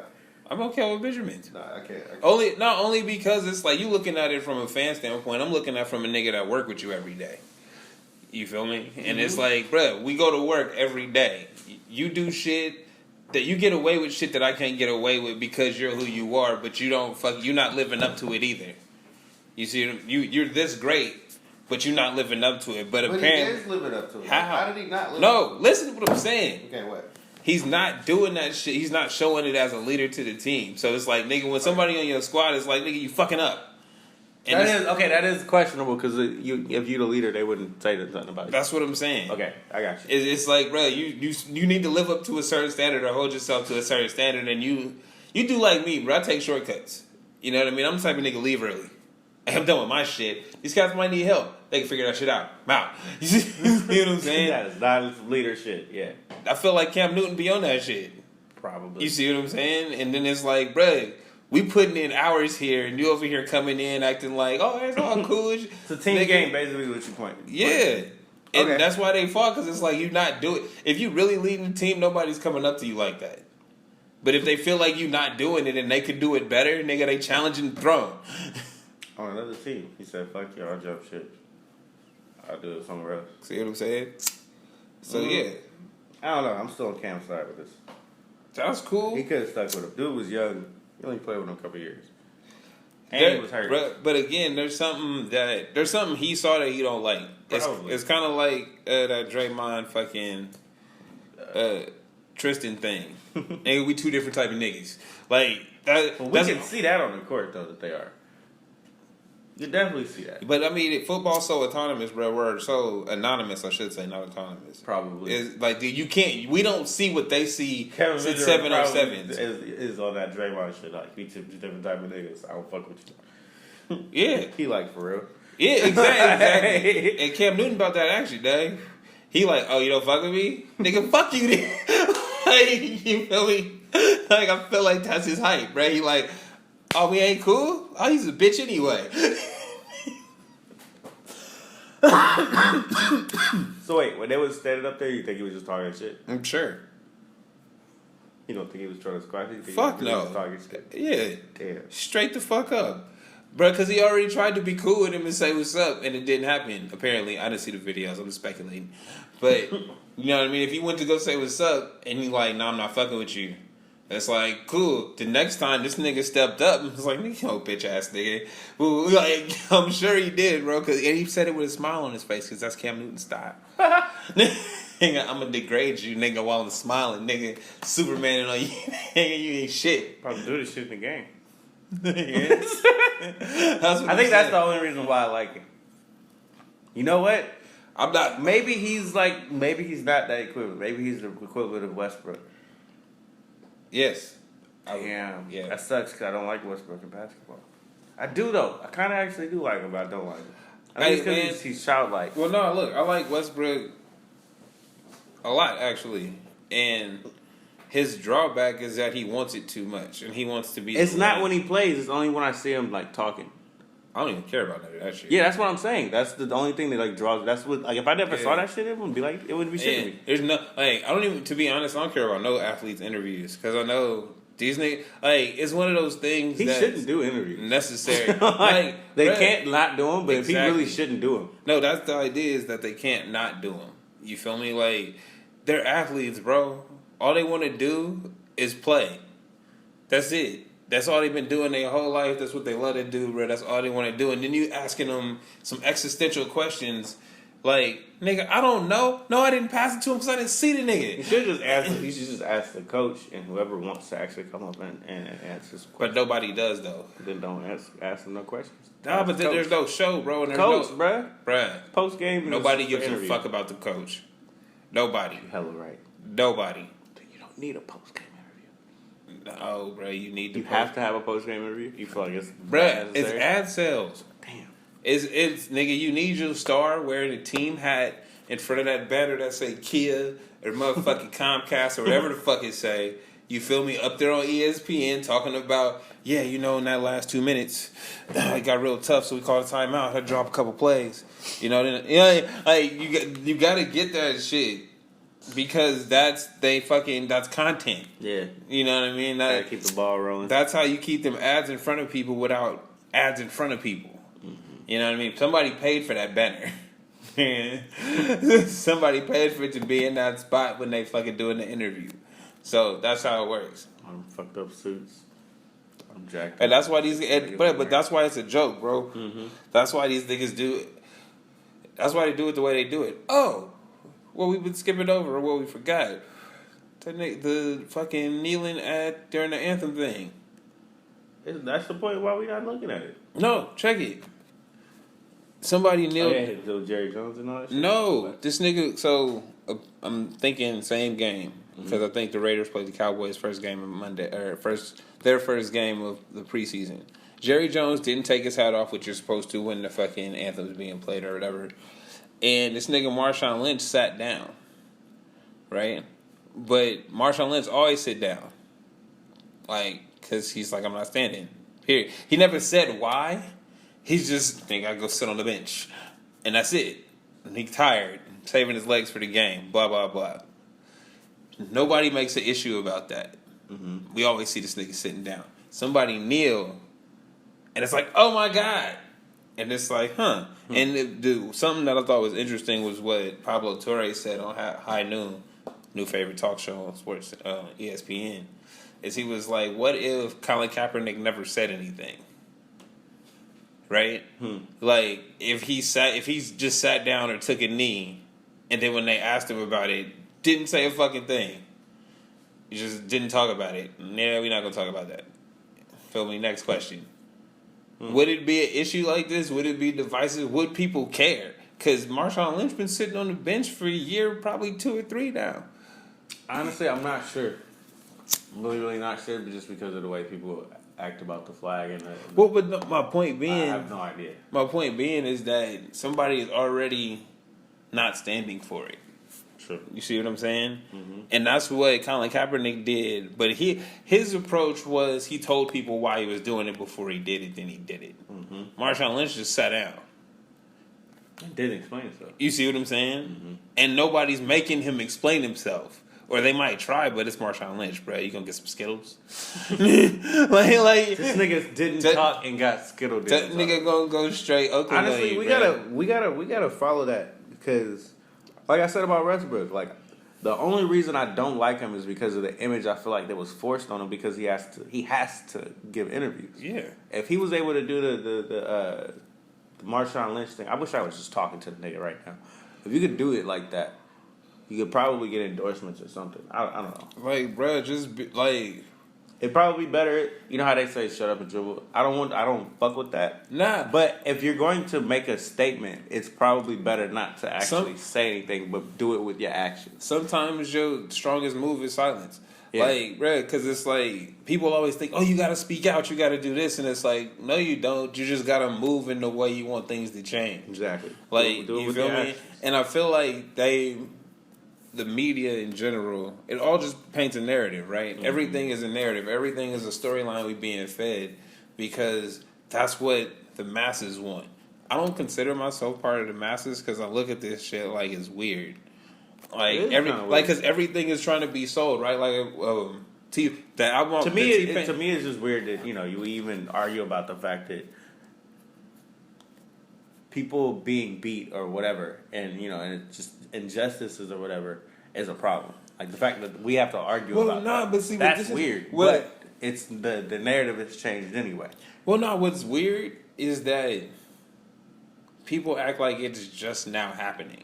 I'm okay with Benjamin. Nah, I can't. Not only because it's like you looking at it from a fan standpoint. I'm looking at it from a nigga that work with you every day. You feel me? And it's like, bruh, we go to work every day. You do shit that you get away with shit that I can't get away with because you're who you are, but you're not living up to it either. You see, you're this great, but you're not living up to it. But apparently, he is living up to it. How did he not live? No, listen to what I'm saying. Okay, what? He's not doing that shit. He's not showing it as a leader to the team. So it's like, nigga, when somebody on your squad is like, nigga, you fucking up. And That is questionable because if you're the leader, they wouldn't say nothing about you. That's what I'm saying. Okay, I got you. It's like, bro, you need to live up to a certain standard or hold yourself to a certain standard, and you do like me, bro. I take shortcuts. You know what I mean? I'm the type of nigga leave early. I'm done with my shit. These guys might need help. They can figure that shit out. I'm out. You know what I'm saying? That is not leadership. Yeah, I feel like Cam Newton be on that shit. probably. You see what I'm saying? And then it's like, bro, we putting in hours here, and you over here coming in acting like, oh, it's all cool. It's a team game, basically, what you point. Yeah. And Okay. that's why they fought, because it's like you not doing. If you really leading the team, nobody's coming up to you like that. But if they feel like you not doing it and they could do it better, nigga, they challenging throne. On another team, he said, "Fuck you, I'll jump ship. I'll do it somewhere else." See what I'm saying? So yeah, I don't know. I'm still on Cam's side with this. that's cool. He could have stuck with him. Dude was young. He only played with him a couple years. And he was hurt. But again, there's something he saw that he don't like. Probably. It's kind of like that Draymond fucking Tristan thing. Nigga, we two different type of niggas. Like that. Well, we can see that on the court though that they are. You definitely see that. But I mean, football's so autonomous, bro. We're so anonymous, I should say, not autonomous. Probably. It's like you can't. We don't see what they see. Kevin Since Benjamin 707s. is on that Draymond shit. Like, we two different type of niggas. I don't fuck with you. Yeah, He like, for real. yeah, exactly. And Cam Newton about that actually, Dave. He like, oh, you don't fuck with me, nigga. Fuck you, then. Like, you feel me? Like, I feel like that's his hype, right? He like, oh, we ain't cool. Oh, he's a bitch anyway. So wait, when they was standing up there, you think he was just talking shit? I'm sure. You don't think he was trying to squash you? Fuck he no. was talking shit? Yeah, Damn. straight the fuck up, bro. Because he already tried to be cool with him and say what's up, and it didn't happen. Apparently, I didn't see the videos. I'm speculating, but you know what I mean. If he went to go say what's up, and he like, nah, I'm not fucking with you. It's like, cool. The next time this nigga stepped up and was like, nigga, no bitch ass nigga. Well, like, I'm sure he did, bro. And he said it with a smile on his face because that's Cam Newton style. Nigga, I'm going to degrade you, nigga, while I'm smiling. Nigga, Superman on you. Nigga, you ain't shit. Probably do this shit in the game. That's what I think I'm that's saying. the only reason why I like him. You know what? I'm not. Maybe he's not that equivalent. Maybe he's the equivalent of Westbrook. Yes. Damn. Yeah. That sucks because I don't like Westbrook in basketball. I do though. I kind of actually do like him, but I don't like him. I think Hey, it's because he's childlike. Well, no, look, I like Westbrook a lot actually, and his drawback is that he wants it too much, and he wants to be. It's not when he plays. It's only when I see him like talking. I don't even care about that shit. Yeah, that's what I'm saying. That's the only thing that like draws. That's what like if I never saw that shit, it wouldn't be like it wouldn't be shit to me. There's no like I don't even, to be honest, I don't care about no athletes' interviews because I know these niggas like it's one of those things He that shouldn't do interviews. necessary. Like, they bruh, can't not do them, but if he Exactly. really shouldn't do them. No, that's the idea is that they can't not do them. You feel me? Like they're athletes, bro. All they want to do is play. That's it. That's all they've been doing their whole life. That's what they love to do, bro. That's all they want to do. And then you asking them some existential questions, like, nigga, I don't know. No, I didn't pass it to him because I didn't see the You nigga. should just ask. You should just ask the coach and whoever wants to actually come up and answer some But questions. nobody does though. Then don't ask them no questions. Nah, Ask but the then coach. there's no show, bro. And there's coach, no, bruh. bruh. Post game. Nobody gives a fuck about the coach. Nobody. Hella right. Nobody. You don't need a post game interview. No, bro. You need to. You have to have a post game interview. You feel like it's Bruh, it's necessary? ad sales. Damn. It's nigga, you need your star wearing a team hat in front of that banner that say Kia or motherfucking Comcast or whatever the fuck it say. You feel me? Up there on ESPN talking about, yeah, you know, in that last 2 minutes, it got real tough, so we called a timeout. I dropped a couple plays. You know, then like you gotta get that shit because that's content. Yeah. You know what I mean? Gotta keep the ball rolling. That's how you keep them ads in front of people without ads in front of people. You know what I mean? Somebody paid for that banner. Somebody paid for it to be in that spot when they fucking doing the interview. So that's how it works. I'm fucked up suits. I'm jacked. And that's why but that's why it's a joke, bro. Mm-hmm. That's why these niggas do it. That's why they do it the way they do it. Oh, well, we've been skipping over what we forgot. The fucking kneeling during the anthem thing. That's the point why we not looking at it. No, check it. Somebody kneeled. Oh, yeah, so Jerry Jones and all that shit? No, this nigga. So I'm thinking same game because Mm-hmm. I think the Raiders played the Cowboys first game of Monday or their first game of the preseason. Jerry Jones didn't take his hat off, which you're supposed to when the fucking anthem was being played or whatever. And this nigga Marshawn Lynch sat down, right? But Marshawn Lynch always sit down, like because he's like I'm not standing. Period. He never said why. He's just think I go sit on the bench, and that's it. And he's tired, saving his legs for the game. Blah blah blah. Nobody makes an issue about that. Mm-hmm. We always see this nigga sitting down. Somebody kneel, and it's like, oh my god, and it's like, huh. And something that I thought was interesting was what Pablo Torre said on High Noon, new favorite talk show on sports, ESPN. Is he was like, what if Colin Kaepernick never said anything? Right? Like if he's just sat down or took a knee, and then when they asked him about it, didn't say a fucking thing. He just didn't talk about it. Yeah, we're not gonna talk about that. Feel me? Next question. Would it be an issue like this? Would it be divisive? Would people care? Because Marshawn Lynch been sitting on the bench for a year, probably 2 or 3 now. Honestly, I'm not sure. I'm really not sure, but just because of the way people act about the flag and Well, but no, my point I being, have no idea. my point being is that somebody is already not standing for it. True. You see what I'm saying? Mm-hmm. And that's what Colin Kaepernick did. But his approach was he told people why he was doing it before he did it, then he did it. Mm-hmm. Marshawn Lynch just sat down. It didn't explain itself. You see what I'm saying? Mm-hmm. And nobody's making him explain himself. Or they might try, but it's Marshawn Lynch, bro. You gonna get some Skittles? like This nigga didn't talk and got skittled. that nigga gonna go straight. Okay, Honestly, we gotta follow that because, like I said about Westbrook, like the only reason I don't like him is because of the image I feel like that was forced on him because he has to give interviews. Yeah. If he was able to do the Marshawn Lynch thing, I wish I was just talking to the nigga right now. If you could do it like that, you could probably get endorsements or something. I don't know. Like, bro, just be, like It probably better. You know how they say "shut up and dribble." I don't fuck with that. Nah. But if you're going to make a statement, it's probably better not to actually say anything, but do it with your actions. Sometimes your strongest move is silence. Yeah. Like, bruh, because it's like, people always think, oh, you got to speak out, you got to do this. And it's like, no, you don't. You just got to move in the way you want things to change. Exactly. Like, Do it you with feel your me? actions. And I feel like the media in general, it all just paints a narrative, right? Everything is a narrative. Everything is a storyline we being fed because that's what the masses want. I don't consider myself part of the masses because I look at this shit like it's weird. Like It is kinda weird. because everything is trying to be sold, right? Like that I want To me, the T-Pain- to me, it's just weird that you even argue about the fact that people being beat or whatever, and and it's just injustices or whatever is a problem. Like the fact that we have to argue about that. but see, That's this is- weird. what- But it's the narrative has changed anyway. Well, no, what's weird is that people act like it's just now happening.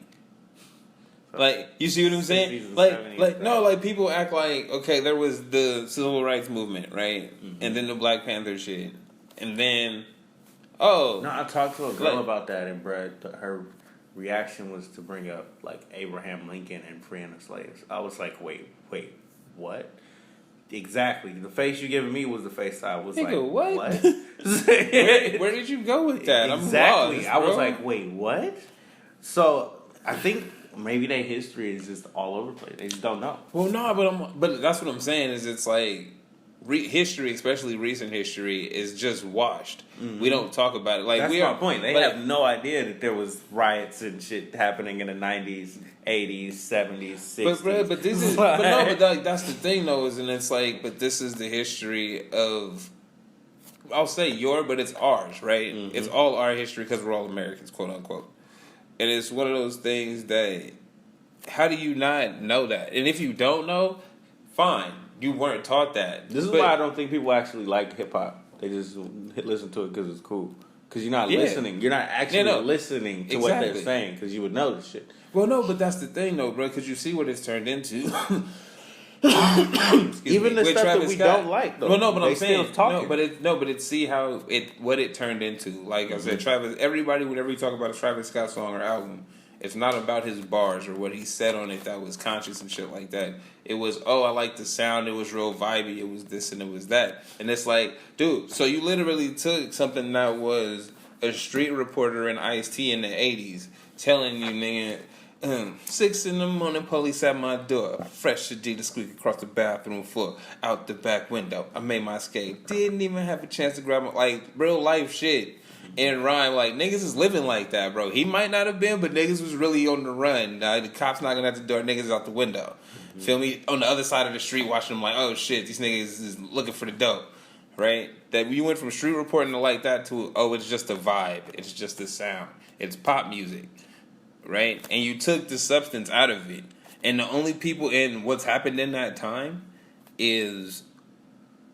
Like, you see what I'm 60s saying? and Like, 70s, no, like people act like, okay, there was the civil rights movement, right? And then the Black Panther shit, and then No, I talked to a girl Like- about that, and her reaction was to bring up like Abraham Lincoln and freeing the slaves. I was like, wait, what? Exactly. The face you giving me was the face I was Nigga, like, what? what? where did you go with that? Exactly. I'm lost, I was bro. like, wait, what? So I think maybe their history is just all over the place. They just don't know. Well, no, but that's what I'm saying is it's like history, especially recent history, is just washed. We don't talk about it. Like That's we my are point. They like, have no idea that there was riots and shit happening in the 90s, 80s, 70s, 60s. But bro, but this is but no, but like, that's the thing though, is and it's like, but this is the history of. I'll say but it's ours, right? It's all our history because we're all Americans, quote unquote. And it's one of those things that, how do you not know that? And if you don't know, fine, you weren't taught that. This is But- why I don't think people actually like hip hop. They just listen to it because it's cool. Because you're not Yeah. listening. You're not actually no. listening to what they're Exactly. saying because you would know this shit. Well, no, but that's the thing, though, bro, because you see what it's turned into. Even the With stuff that Travis we Scott. don't like, though. Well, no, but they I'm saying still talking. but it see how what it turned into. Like I said, Travis. Everybody, whenever you talk about a Travis Scott song or album, it's not about his bars or what he said on it that was conscious and shit like that. It was, I like the sound. It was real vibey. It was this and it was that. And it's like, dude, so you literally took something that was a street reporter in Ice-T in the 80s telling you, nigga, 6 a.m, police at my door. Fresh Adidas squeak across the bathroom floor, out the back window. I made my escape. Didn't even have a chance to grab my, like, real life shit. In rhyme, like, niggas is living like that, bro. He might not have been, but niggas was really on the run. The cops knocking at the door, niggas out the window. Feel me? On the other side of the street, watching them like, oh shit, these niggas is looking for the dope. Right? That you went from street reporting to like that to, it's just a vibe. It's just a sound. It's pop music. Right? And you took the substance out of it. And the only people in what's happened in that time is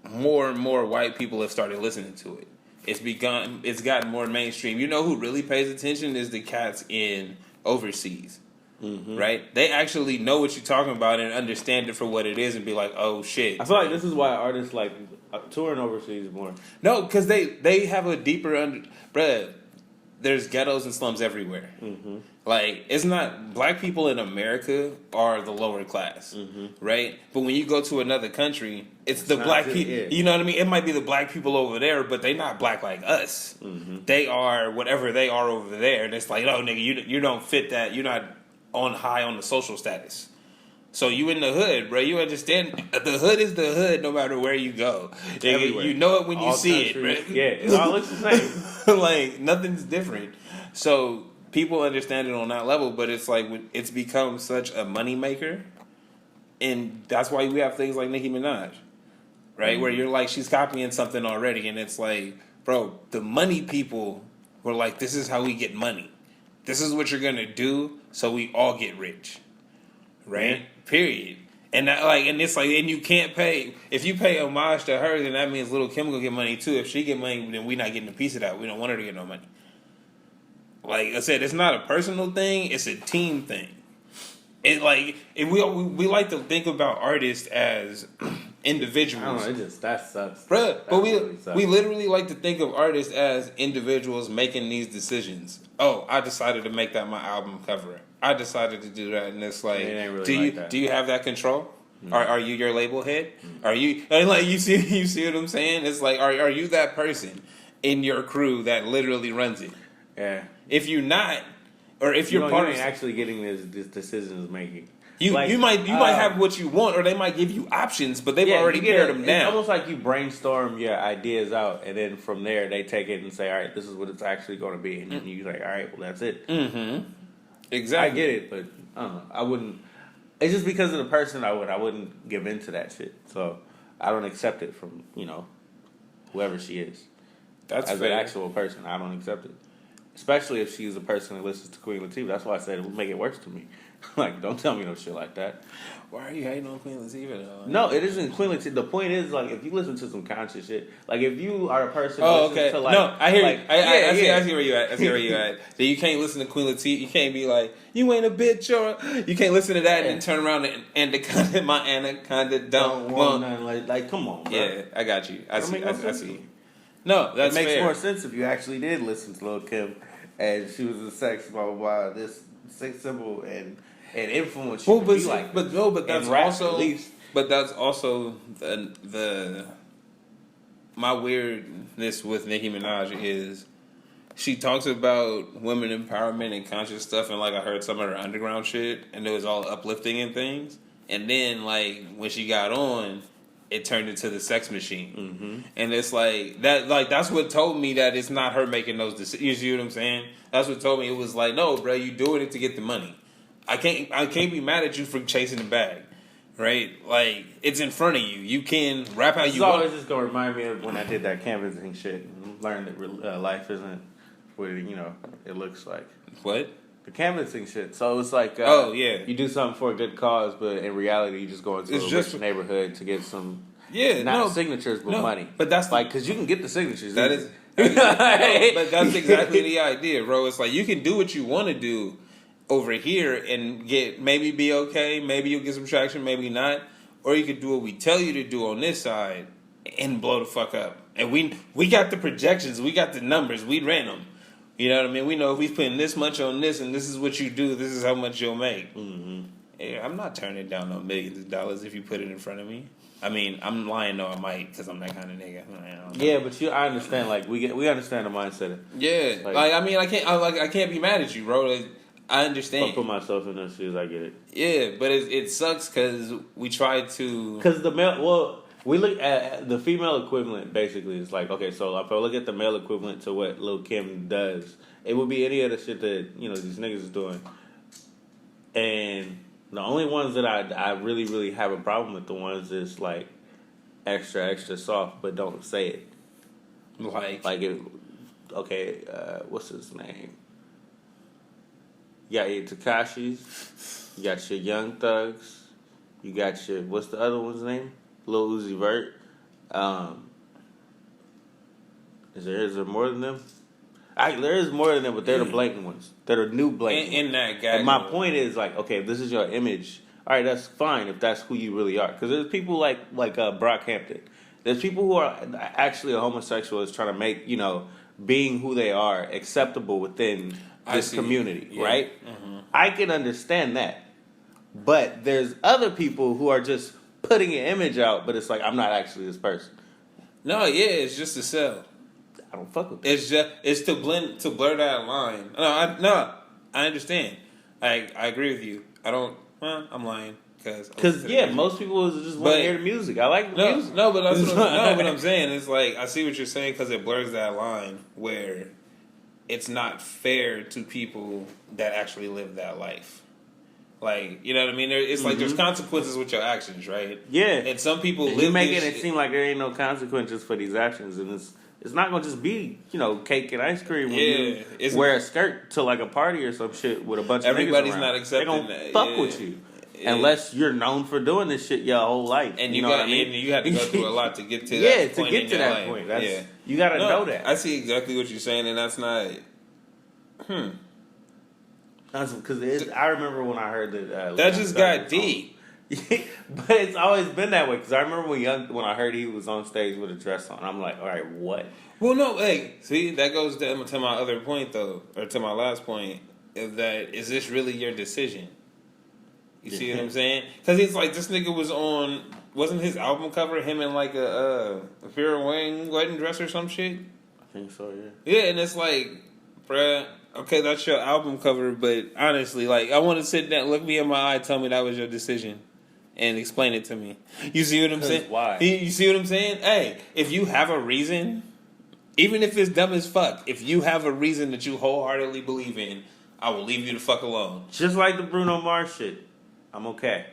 more and more white people have started listening to it. It's gotten more mainstream. You know who really pays attention is the cats in overseas. Right? They actually know what you're talking about and understand it for what it is and be like, oh shit. I feel like this is why artists like touring overseas more. No, because they have a deeper bruh, there's ghettos and slums everywhere. Like, it's not, black people in America are the lower class, right? But when you go to another country, it's the not black just- people. yeah. You know what I mean? It might be the black people over there, but they not black like us. They are whatever they are over there, and it's like, oh nigga, you don't fit that. You're not on high on the social status. So you in the hood, bro. You understand? The hood is the hood, no matter where you go. Nigga, Everywhere. you know it when you All see countries. it, bro. Yeah, it all looks the same. Like, nothing's different. So people understand it on that level, but it's like it's become such a moneymaker, and that's why we have things like Nicki Minaj, right? Where you're like, she's copying something already, and it's like, bro, the money people were like, this is how we get money. This is what you're gonna do, so we all get rich, right? Period. And that, and it's like, and you can't pay, if you pay homage to her, then that means Lil' Kim will get money too. If she get money, then we not getting a piece of that. We don't want her to get no money. Like I said, it's not a personal thing; it's a team thing. It we like to think about artists as individuals. I don't know. It just that sucks. Bruh, but really sucks. we literally like to think of artists as individuals making these decisions. Oh, I decided to make that my album cover. I decided to do that, and it's like, It ain't really do you like that. do you have that control? Are you your label head? Are you and like you see what I'm saying? It's like are you that person in your crew that literally runs it? Yeah. If you're not, or if you're part you of ain't actually getting this decisions making. you might have what you want, or they might give you options, but they've already pared them It's down. almost like you brainstorm your ideas out, and then from there they take it and say, "All right, this is what it's actually going to be," and then you like, "All right, well that's it." Mm-hmm. I Exactly. get it, but I don't know. I wouldn't. It's just because of the person I wouldn't give into that shit. So I don't accept it from whoever she is. That's As fair. an actual person, I don't accept it. Especially if she's a person that listens to Queen Latifah. That's why I said it would make it worse to me. Like, don't tell me no shit like that. Why are you hating on Queen Latifah though? No, it isn't Queen Latifah. The point is, like, if you listen to some conscious shit, like, if you are a person who Oh, listens okay. to, like... No, I hear like, you. I see where you at. I see where you at. That you can't listen to Queen Latifah. You can't be like, you ain't a bitch, or... You can't listen to that and then turn around and anaconda, my anaconda don't want nothing like, come on, bro. Yeah, I got you. I That see. make no I sense. see. No, that's It makes fair. more sense if you actually did listen to Lil' Kim and she was a sex, blah, blah, blah, this sex symbol and influence you Well, to but be like but this. no, but that's And rap, also at least. but that's also the my weirdness with Nicki Minaj is she talks about women empowerment and conscious stuff, and like I heard some of her underground shit, and it was all uplifting and things, and then like when she got on, it turned into the sex machine, and it's like that. Like that's what told me that it's not her making those decisions. You see what I'm saying? That's what told me it was like, no, bro, you doing it to get the money. I can't be mad at you for chasing the bag, right? Like it's in front of you. You can rap how It's you always want. just gonna remind me of when I did that canvassing shit and learned that life isn't what it looks like. What? The canvassing shit. So it's like, Oh, yeah. you do something for a good cause, but in reality, you just go into It's a just- rich neighborhood to get some, Yeah, not no, signatures, but no, money. but that's the- like, because you can get the signatures. That easy. is, no, but that's exactly the idea, bro. It's like you can do what you want to do over here and maybe be okay, maybe you'll get some traction, maybe not, or you could do what we tell you to do on this side and blow the fuck up. And we got the projections, we got the numbers, we ran them. You know what I mean? We know if we putting this much on this, and this is what you do, this is how much you'll make. Mm-hmm. Yeah, I'm not turning down no millions of dollars if you put it in front of me. I mean, I'm lying though. I might because I'm that kind of nigga. I don't know. Yeah, but I understand. Like, we understand the mindset. Yeah, like I mean, I can't be mad at you, bro. Like, I If I understand. put myself in those shoes, I get it. Yeah, but it sucks because we tried to. Because the male, well, we look at the female equivalent. Basically, it's like, okay, so if I look at the male equivalent to what Lil' Kim does, it would be any of the shit that these niggas is doing. And the only ones that I really really have a problem with, the ones that's like extra soft, but don't say it. Like it. Okay, what's his name? You got your Tekashis, you got your Young Thugs, you got your, what's the other one's name? Lil Uzi Vert. Is there more than them? There is more than them, but they're the blatant ones. They're the new blatant in ones. that guy. And my point is, like, okay, if this is your image, all right, that's fine if that's who you really are. Because there's people like Brockhampton. There's people who are actually a homosexual is trying to make, being who they are acceptable within this community, Yeah. right? Mm-hmm. I can understand that. But there's other people who are just putting an image out, but it's like, I'm not actually this person. No, yeah, it's just to sell. I don't fuck with that. It's to blur that line. I understand. I agree with you. I don't. Well, I'm lying Because most people just want to hear the music. I like the music. No, but that's what I'm saying. It's like I see what you're saying because it blurs that line where it's not fair to people that actually live that life. Like, you know what I mean? It's like there's consequences with your actions, right? Yeah. And some people You live making this it shit. seem like there ain't no consequences for these actions, and it's not gonna just be cake and ice cream when you wear a skirt to like a party or some shit with a bunch of Everybody's niggas around. not accepting They gonna that. fuck Yeah. with you. Yeah. Unless you're known for doing this shit your whole life, And you know what I mean. And you had to go through a lot to get to yeah, that to point get in to your that life. point. That's, Yeah. you gotta know that. I see exactly what you're saying, and that's not. That's because I remember when I heard that. That just got deep. But it's always been that way. Because I remember when I heard he was on stage with a dress on, I'm like, all right, what? Well, no, hey, see, that goes to my other point, though, or to my last point, is this really your decision? You see what I'm saying? Because it's like this nigga wasn't his album cover him in like a Vera Wang wedding dress or some shit? I think so, yeah. Yeah, and it's like, bruh, okay, that's your album cover, but honestly, like, I want to sit down, look me in my eye, tell me that was your decision. And explain it to me. You see what I'm saying? Why? You see what I'm saying? Hey, if you have a reason, even if it's dumb as fuck, if you have a reason that you wholeheartedly believe in, I will leave you the fuck alone. Just like the Bruno Mars shit. I'm okay.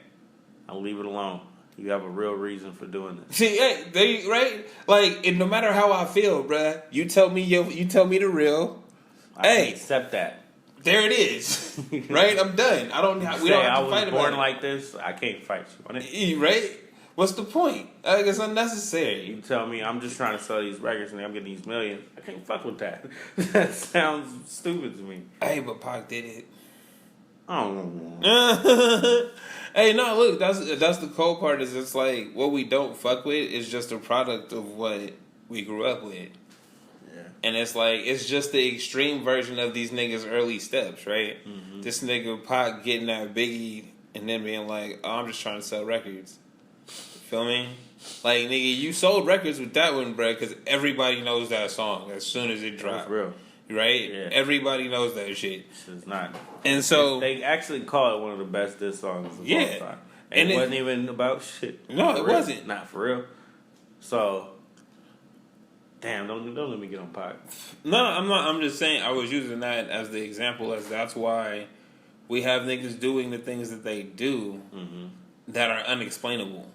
I'll leave it alone. You have a real reason for doing this. See, hey, right? Like, and no matter how I feel, bruh, you tell me the real. I can accept that. There it is. Right? I'm done. We don't have to fight about it. I was born like this. I can't fight you on it. Right? What's the point? It's unnecessary. You tell me I'm just trying to sell these records and I'm getting these millions. I can't fuck with that. That sounds stupid to me. Hey, but Pac did it. I don't know. Hey, no, look, that's the cold part. Is it's like what we don't fuck with is just a product of what we grew up with. And it's like, it's just the extreme version of these niggas' early steps, right? Mm-hmm. This nigga Pac getting that Biggie and then being like, oh, I'm just trying to sell records. Feel me? Like, nigga, you sold records with that one, bro, because everybody knows that song as soon as it dropped. That's real. Right? Yeah. Everybody knows that shit. It's not. And so... They actually call it one of the best diss songs of all time. And it wasn't even about shit. No, it wasn't. Not for real. So... Damn, don't let me get on Pac. No, I'm not. I'm just saying I was using that as the example, as that's why we have niggas doing the things that they do that are unexplainable.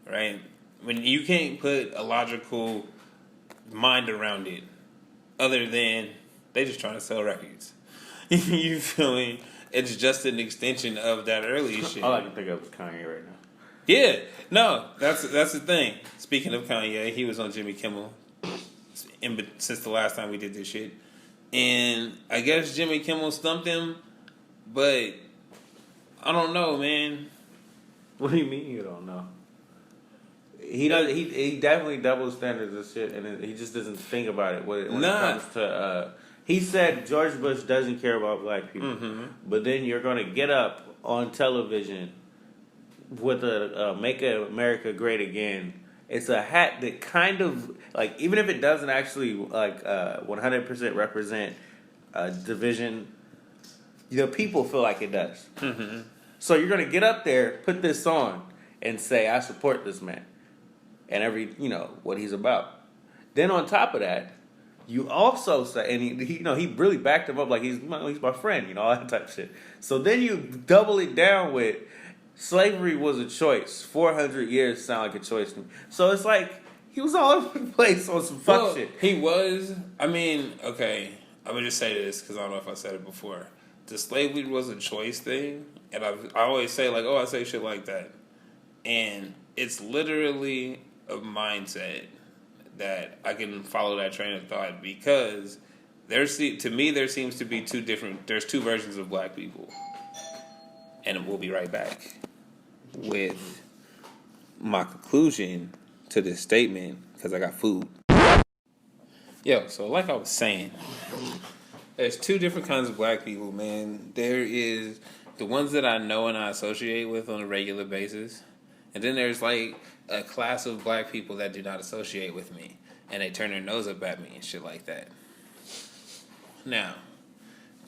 Right? When you can't put a logical mind around it, other than they just trying to sell records. You feel me? It's just an extension of that early shit. All I can think of is Kanye right now. Yeah, no, that's the thing. Speaking of Kanye, he was on Jimmy Kimmel since the last time we did this shit, and I guess Jimmy Kimmel stumped him, but I don't know, man. What do you mean you don't know? He does. He definitely doubles standards and shit, and he just doesn't think about it when it comes to. He said George Bush doesn't care about black people, but then you're going to get up on television with a "Make America Great Again." It's a hat that kind of, like, even if it doesn't actually, like, 100% represent a division, the people feel like it does. So you're going to get up there, put this on, and say, I support this man. And what he's about. Then on top of that, you also say, and he really backed him up like he's my friend, all that type of shit. So then you double it down with, slavery was a choice. 400 years sound like a choice to me. So it's like, he was all over the place on some fuck shit. He was. I mean, okay, I'm going to just say this because I don't know if I said it before. The slavery was a choice thing, and I always say, like, I say shit like that. And it's literally a mindset that I can follow that train of thought because there seems to be there's two versions of black people. And we'll be right back with my conclusion to this statement because I got food. Yo, so like I was saying, there's two different kinds of black people, man. There is the ones that I know and I associate with on a regular basis. And then there's like a class of black people that do not associate with me. And they turn their nose up at me and shit like that. Now,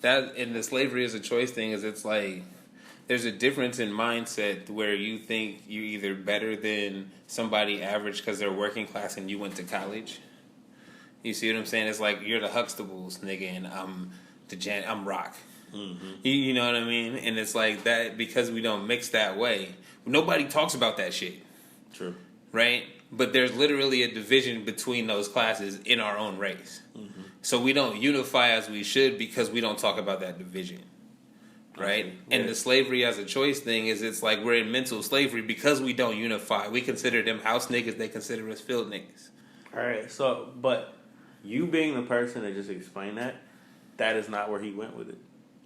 that in the slavery as a choice thing is it's like, there's a difference in mindset where you think you're either better than somebody average because they're working class and you went to college. You see what I'm saying? It's like you're the Huxtables, nigga, and I'm Rock. You know what I mean? And it's like that because we don't mix that way. Nobody talks about that shit. True. Right? But there's literally a division between those classes in our own race. So we don't unify as we should because we don't talk about that division. Right? Yeah. And the slavery as a choice thing is it's like we're in mental slavery because we don't unify. We consider them house niggas, they consider us field niggas. Alright, so, but you being the person that just explained that is not where he went with it.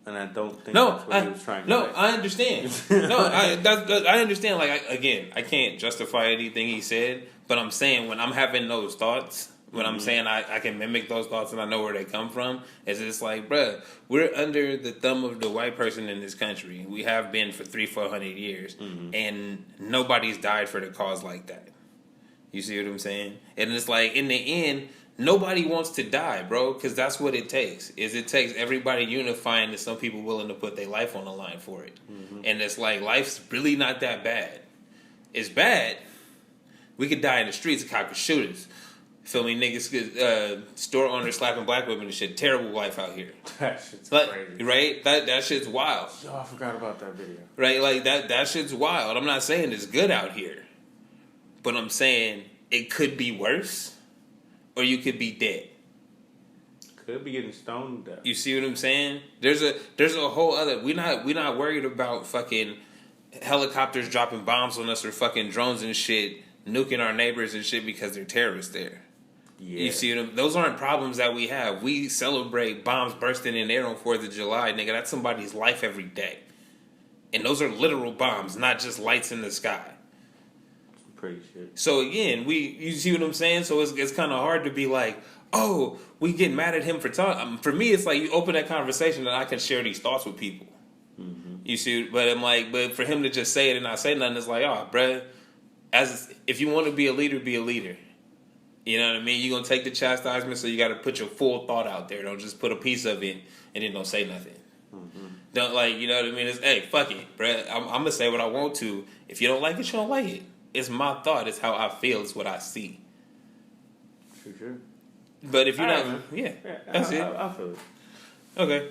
And I don't think No, that's what he was trying to no, say. I understand. No, I understand. Like, I can't justify anything he said, but I'm saying when I'm having those thoughts, when I'm saying I can mimic those thoughts and I know where they come from, is it's like, bruh, we're under the thumb of the white person in this country. We have been for 300-400 years, and nobody's died for the cause like that. You see what I'm saying? And it's like, in the end, nobody wants to die, bro, because that's what it takes. It takes everybody unifying and some people willing to put their life on the line for it. And it's like, life's really not that bad. It's bad. We could die in the streets, a cop could shoot us. Feel me? Niggas, store owners slapping black women and shit. Terrible life out here. That shit's Like, crazy. right? That shit's wild. Oh, I forgot about that video. Right? Like, that shit's wild. I'm not saying it's good out here. But I'm saying it could be worse. Or you could be dead. Could be getting stoned to death. You see what I'm saying? There's a whole other. We're not worried about fucking helicopters dropping bombs on us or fucking drones and shit nuking our neighbors and shit because they're terrorists there. Yeah. You see what those aren't problems that we have. We celebrate bombs bursting in air on 4th of July, nigga. That's somebody's life every day. And those are literal bombs, not just lights in the sky. Pretty shit. So again, you see what I'm saying? So it's kind of hard to be like, oh, we get mad at him for talking. For me, it's like you open that conversation and I can share these thoughts with people. You see, but I'm like, but for him to just say it and not say nothing, it's like, oh, bruh, if you want to be a leader, be a leader. You know what I mean? You're gonna take the chastisement, so you got to put your full thought out there. Don't just put a piece of it and then don't say nothing. Don't, like, you know what I mean? It's, hey, fuck it, bruh. I'm gonna say what I want to. If you don't like it, you don't like it. It's my thought. It's how I feel. It's what I see. Sure. But if you're All right, not, man. yeah, that's it. I feel it. Okay.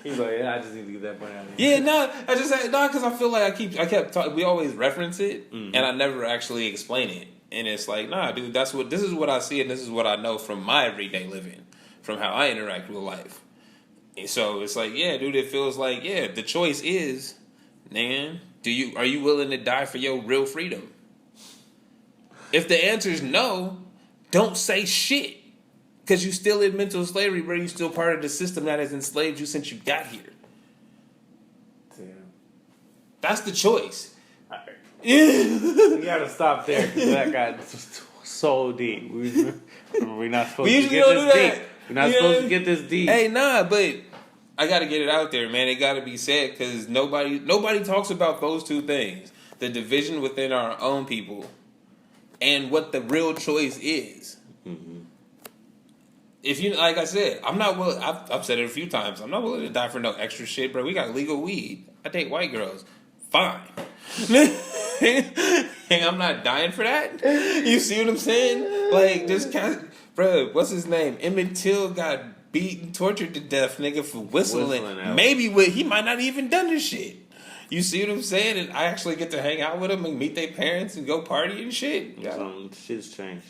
He's like, yeah, I just need to get that point out. Yeah, no, because I feel like I kept talking. We always reference it, and I never actually explain it. And it's like, nah, dude, this is what I see, and this is what I know from my everyday living, from how I interact with life. And so it's like, yeah, dude, it feels like, yeah, the choice is, man, are you willing to die for your real freedom? If the answer is no, don't say shit. Because you still in mental slavery, bro. You still part of the system that has enslaved you since you got here. Damn. That's the choice. We gotta stop there because that got so deep. We're not supposed We to usually get don't do this that. deep. We're not supposed to get this deep. Hey, nah, but I gotta get it out there, man. It gotta be said because nobody talks about those two things: the division within our own people and what the real choice is. If you, like I said, I'm not willing. I've said it a few times. I'm not willing to die for no extra shit, bro. We got legal weed. I date white girls. Fine. And I'm not dying for that. You see what I'm saying? Like, just bro, what's his name? Emmett Till got beaten, tortured to death, nigga, for whistling. out. Maybe he might not even done this shit. You see what I'm saying? And I actually get to hang out with them and meet their parents and go party and shit. Shit's changed.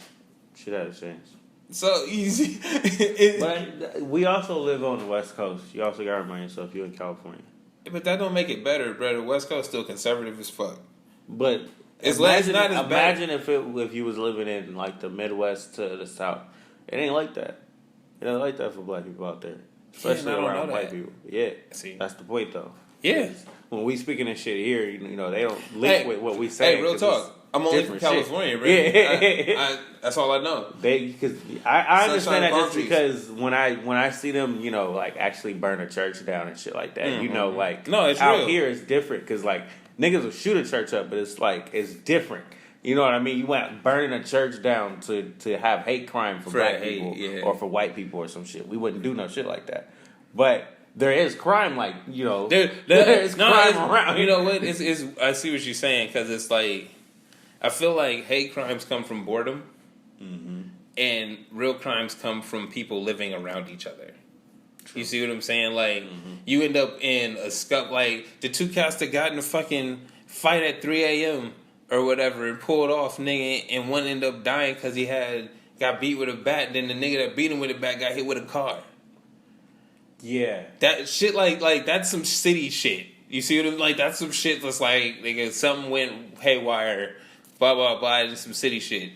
Shit has changed. So easy. But we also live on the West Coast. You also gotta remind yourself you're in California. But that don't make it better, bro. The West Coast still conservative as fuck. But It's imagine, not as bad. imagine if you was living in like the Midwest to the South. It ain't like that. It ain't like that for black people out there, especially I don't around know white that. people. Yeah, See. that's the point though. Yeah. When we speaking this shit here, you know they don't link with what we say. Hey, real talk. I'm only from California, bro. Yeah. That's all I know. Because I understand that Sunshine, just because when I see them, you know, like actually burn a church down and shit like that, you know, like No, it's out real. here it's different because like niggas will shoot a church up, but it's like it's different. You know what I mean? You went burning a church down to have hate crime for black hate, people yeah. or for white people or some shit. We wouldn't do no shit like that. But there is crime, like, you know, there's crime around. You know what? It's I see what you're saying because it's like I feel like hate crimes come from boredom, and real crimes come from people living around each other. True. You see what I'm saying? Like you end up in a scuff. Like the two cats that got in a fucking fight at 3 a.m. or whatever and pulled off, nigga, and one ended up dying because he got beat with a bat. And then the nigga that beat him with a bat got hit with a car. Yeah. That shit, like that's some city shit. You see what I'm like? That's some shit that's like, nigga, something went haywire, blah blah blah, and some city shit.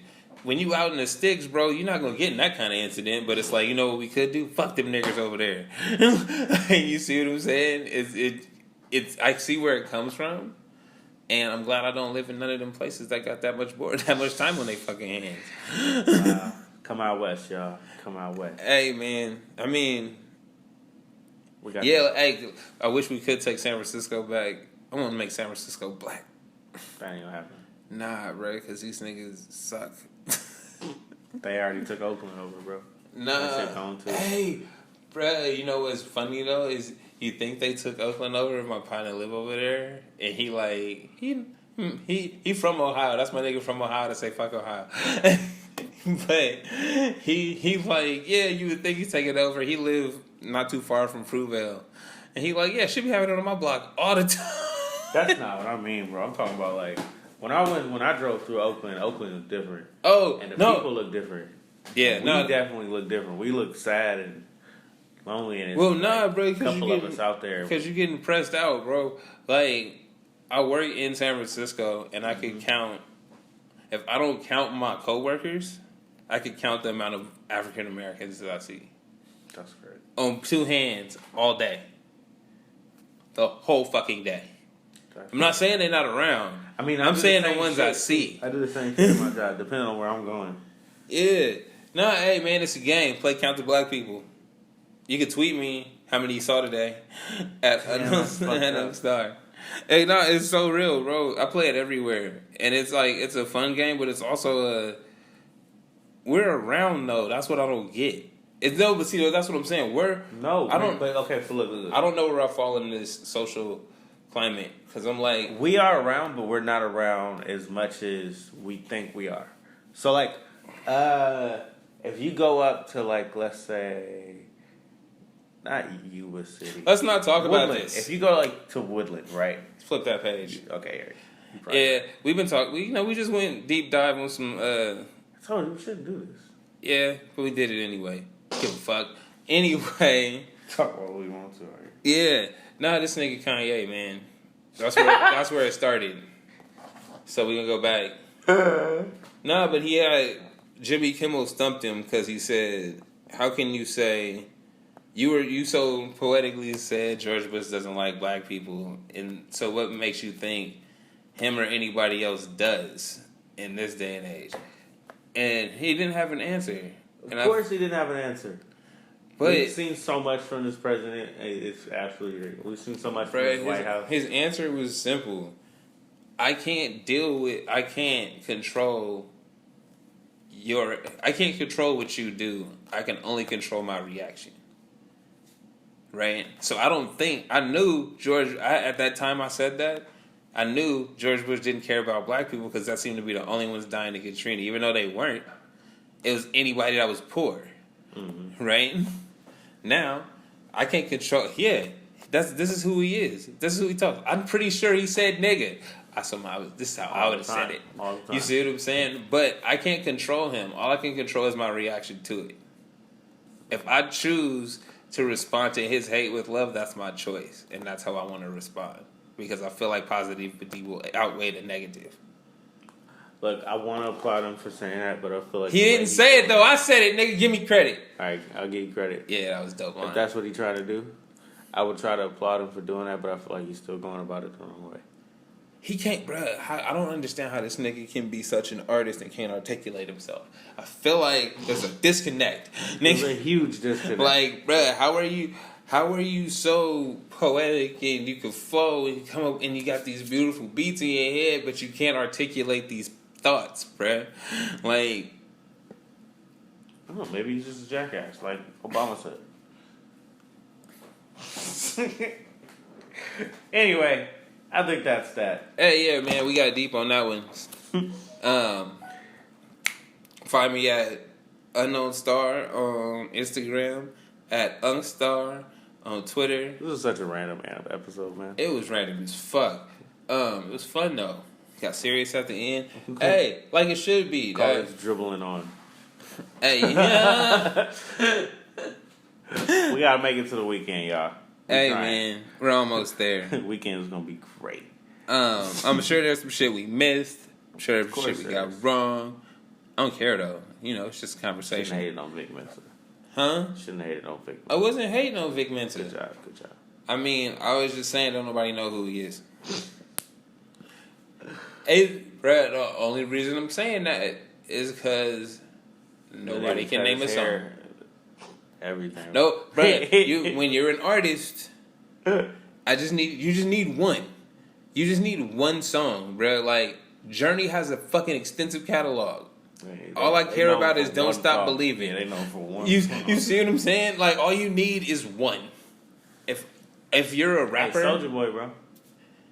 when you out in the sticks, bro, you're not gonna get in that kind of incident. But it's like, you know what we could do? Fuck them niggers over there. You see what I'm saying? It's I see where it comes from, and I'm glad I don't live in none of them places that got that much time on their fucking hands. Come out west, y'all. Come out west. Hey, man. I mean, We got hey, I wish we could take San Francisco back. I want to make San Francisco black. that ain't gonna happen. Nah, bro, because these niggas suck. They already took Oakland over, bro. Nah. That shit gone too. Hey, bro, you know what's funny though is you think they took Oakland over. My partner live over there, and he like he from Ohio. That's my nigga from Ohio to say fuck Ohio. But he like, yeah, you would think he's taking over. He live not too far from Fruitvale, and he like, yeah, she be having it on my block all the time. That's not what I mean, bro. I'm talking about like when I drove through Oakland is different. Oh, And the no. people look different. Yeah, we no. definitely look different. We look sad and lonely, and it's Well, nah, bro, a couple of us out there. because you're getting pressed out, bro. Like, I work in San Francisco, and I Mm-hmm. could count. If I don't count my coworkers, I could count the amount of African Americans that I see That's great. on two hands all day, the whole fucking day. I'm not saying they're not around. I mean, I'm do saying the the same ones shit. I see. I do the same thing in my job, depending on where I'm going. Yeah. No, hey, man, it's a game. Play Count the Black People. You can tweet me how many you saw today at that's fucked Unknown up. Star. Hey, no, it's so real, bro. I play it everywhere. And it's like, it's a fun game, but it's also we're around, though. That's what I don't get. But see, that's what I'm saying. But okay, so look. I don't know where I fall in this social climate. Because I'm like, We are around, but we're not around as much as we think we are. So, like, if you go up to, like, let's say, not Yuba City. let's not talk about Woodland. this. If you go, like, to Woodland, right? Flip that page. Okay, Eric. You probably- Yeah, we've been talking. We just went deep dive on some. I told you we shouldn't do this. Yeah, but we did it anyway. Give a fuck. Anyway, Talk what we want to, right? yeah. Nah, this nigga Kanye, man. That's where it started. So we gonna go back. Nah, but he had Jimmy Kimmel stumped him because he said, "How can you say you so poetically said George Bush doesn't like black people, and so what makes you think him or anybody else does in this day and age?" And he didn't have an answer. Of course, he didn't have an answer. But We've seen so much from this president. It's absolutely ridiculous. We've seen so much from this White House. his answer was simple. I can't control what you do. I can only control my reaction. Right? So I knew at that time I said that, I knew George Bush didn't care about black people because that seemed to be the only ones dying to Katrina, even though they weren't. It was anybody that was poor. Mm-hmm. Right? Now, I can't control. Yeah, this is who he is. This is who he talks. I'm pretty sure he said nigga. This is how I would have said it. All the time. You see what I'm saying? But I can't control him. All I can control is my reaction to it. If I choose to respond to his hate with love, that's my choice, and that's how I want to respond because I feel like positivity will outweigh the negative. Look, I want to applaud him for saying that, but I feel like He didn't say it though. I said it, nigga. Give me credit. All right, I'll give you credit. Yeah, that was dope. If that's what he tried to do, I would try to applaud him for doing that, but I feel like he's still going about it the wrong way. He can't, bruh. I don't understand how this nigga can be such an artist and can't articulate himself. I feel like there's a disconnect. There's a Nigga, huge disconnect. like, bruh, how are you so poetic and you can flow and you come up and you got these beautiful beats in your head, but you can't articulate these thoughts, bruh? Like, I don't know, maybe he's just a jackass, like Obama said. Anyway, I think that's that. hey, yeah, man, we got deep on that one. Find me at Unknown Star on Instagram, at Unkstar on Twitter. This is such a random episode, man. It was random as fuck. It was fun though. Got serious at the end. Hey, like it should be. Call dog. it dribbling on. Hey, yeah. We gotta make it to the weekend, y'all. Hey, trying. man, we're almost there. Weekend is gonna be great. I'm sure there's some shit we missed. I'm sure there's some shit we there got is. wrong. I don't care though. You know, it's just a Shouldn't conversation. hate it on Vic Mensa. Huh? Shouldn't hate it on Vic I Mensa. wasn't hating on Vic Mensa. Good job, good job. I mean, I was just saying, don't nobody know who he is. Hey, bruh, the only reason I'm saying that is because nobody can name a song. Everything. No, bruh, when you're an artist, you just need one. You just need one song, bruh. Like, Journey has a fucking extensive catalog. Man, All I they care known about for is Don't one Stop song. Believing. Yeah, they know for one. You song. see what I'm saying? Like, all you need is one. If you're a Hey, rapper, Soulja Boy, bro.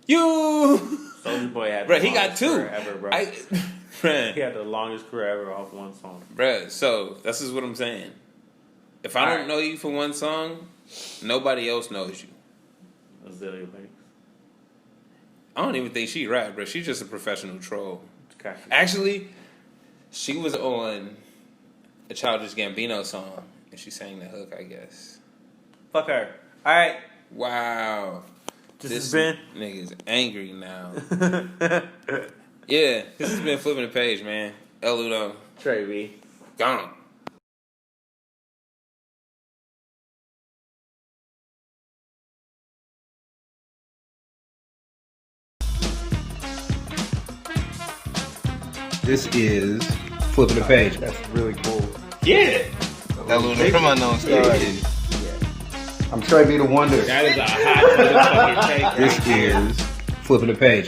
you, Soulja Boy had bruh, the he got longest two. career ever, bro. Bruh. He had the longest career ever off one song. Bruh, so this is what I'm saying. If I don't Alright. know you for one song, nobody else knows you. Azealia Banks. I don't even think she rap, bro. She's just a professional troll. Kashi. Actually, she was on a Childish Gambino song, and she sang the hook, I guess. Fuck her. All right. Wow. This has been. Nigga's angry now. Yeah, this has been Flipping the Page, man. El Udo. Trey B. Gone. This is Flipping the Page. That's really cool. Yeah. El Udo from Unknown Stars. I'm Trey B the Wonder. That is a hot motherfucking take. This is Flipping the Page.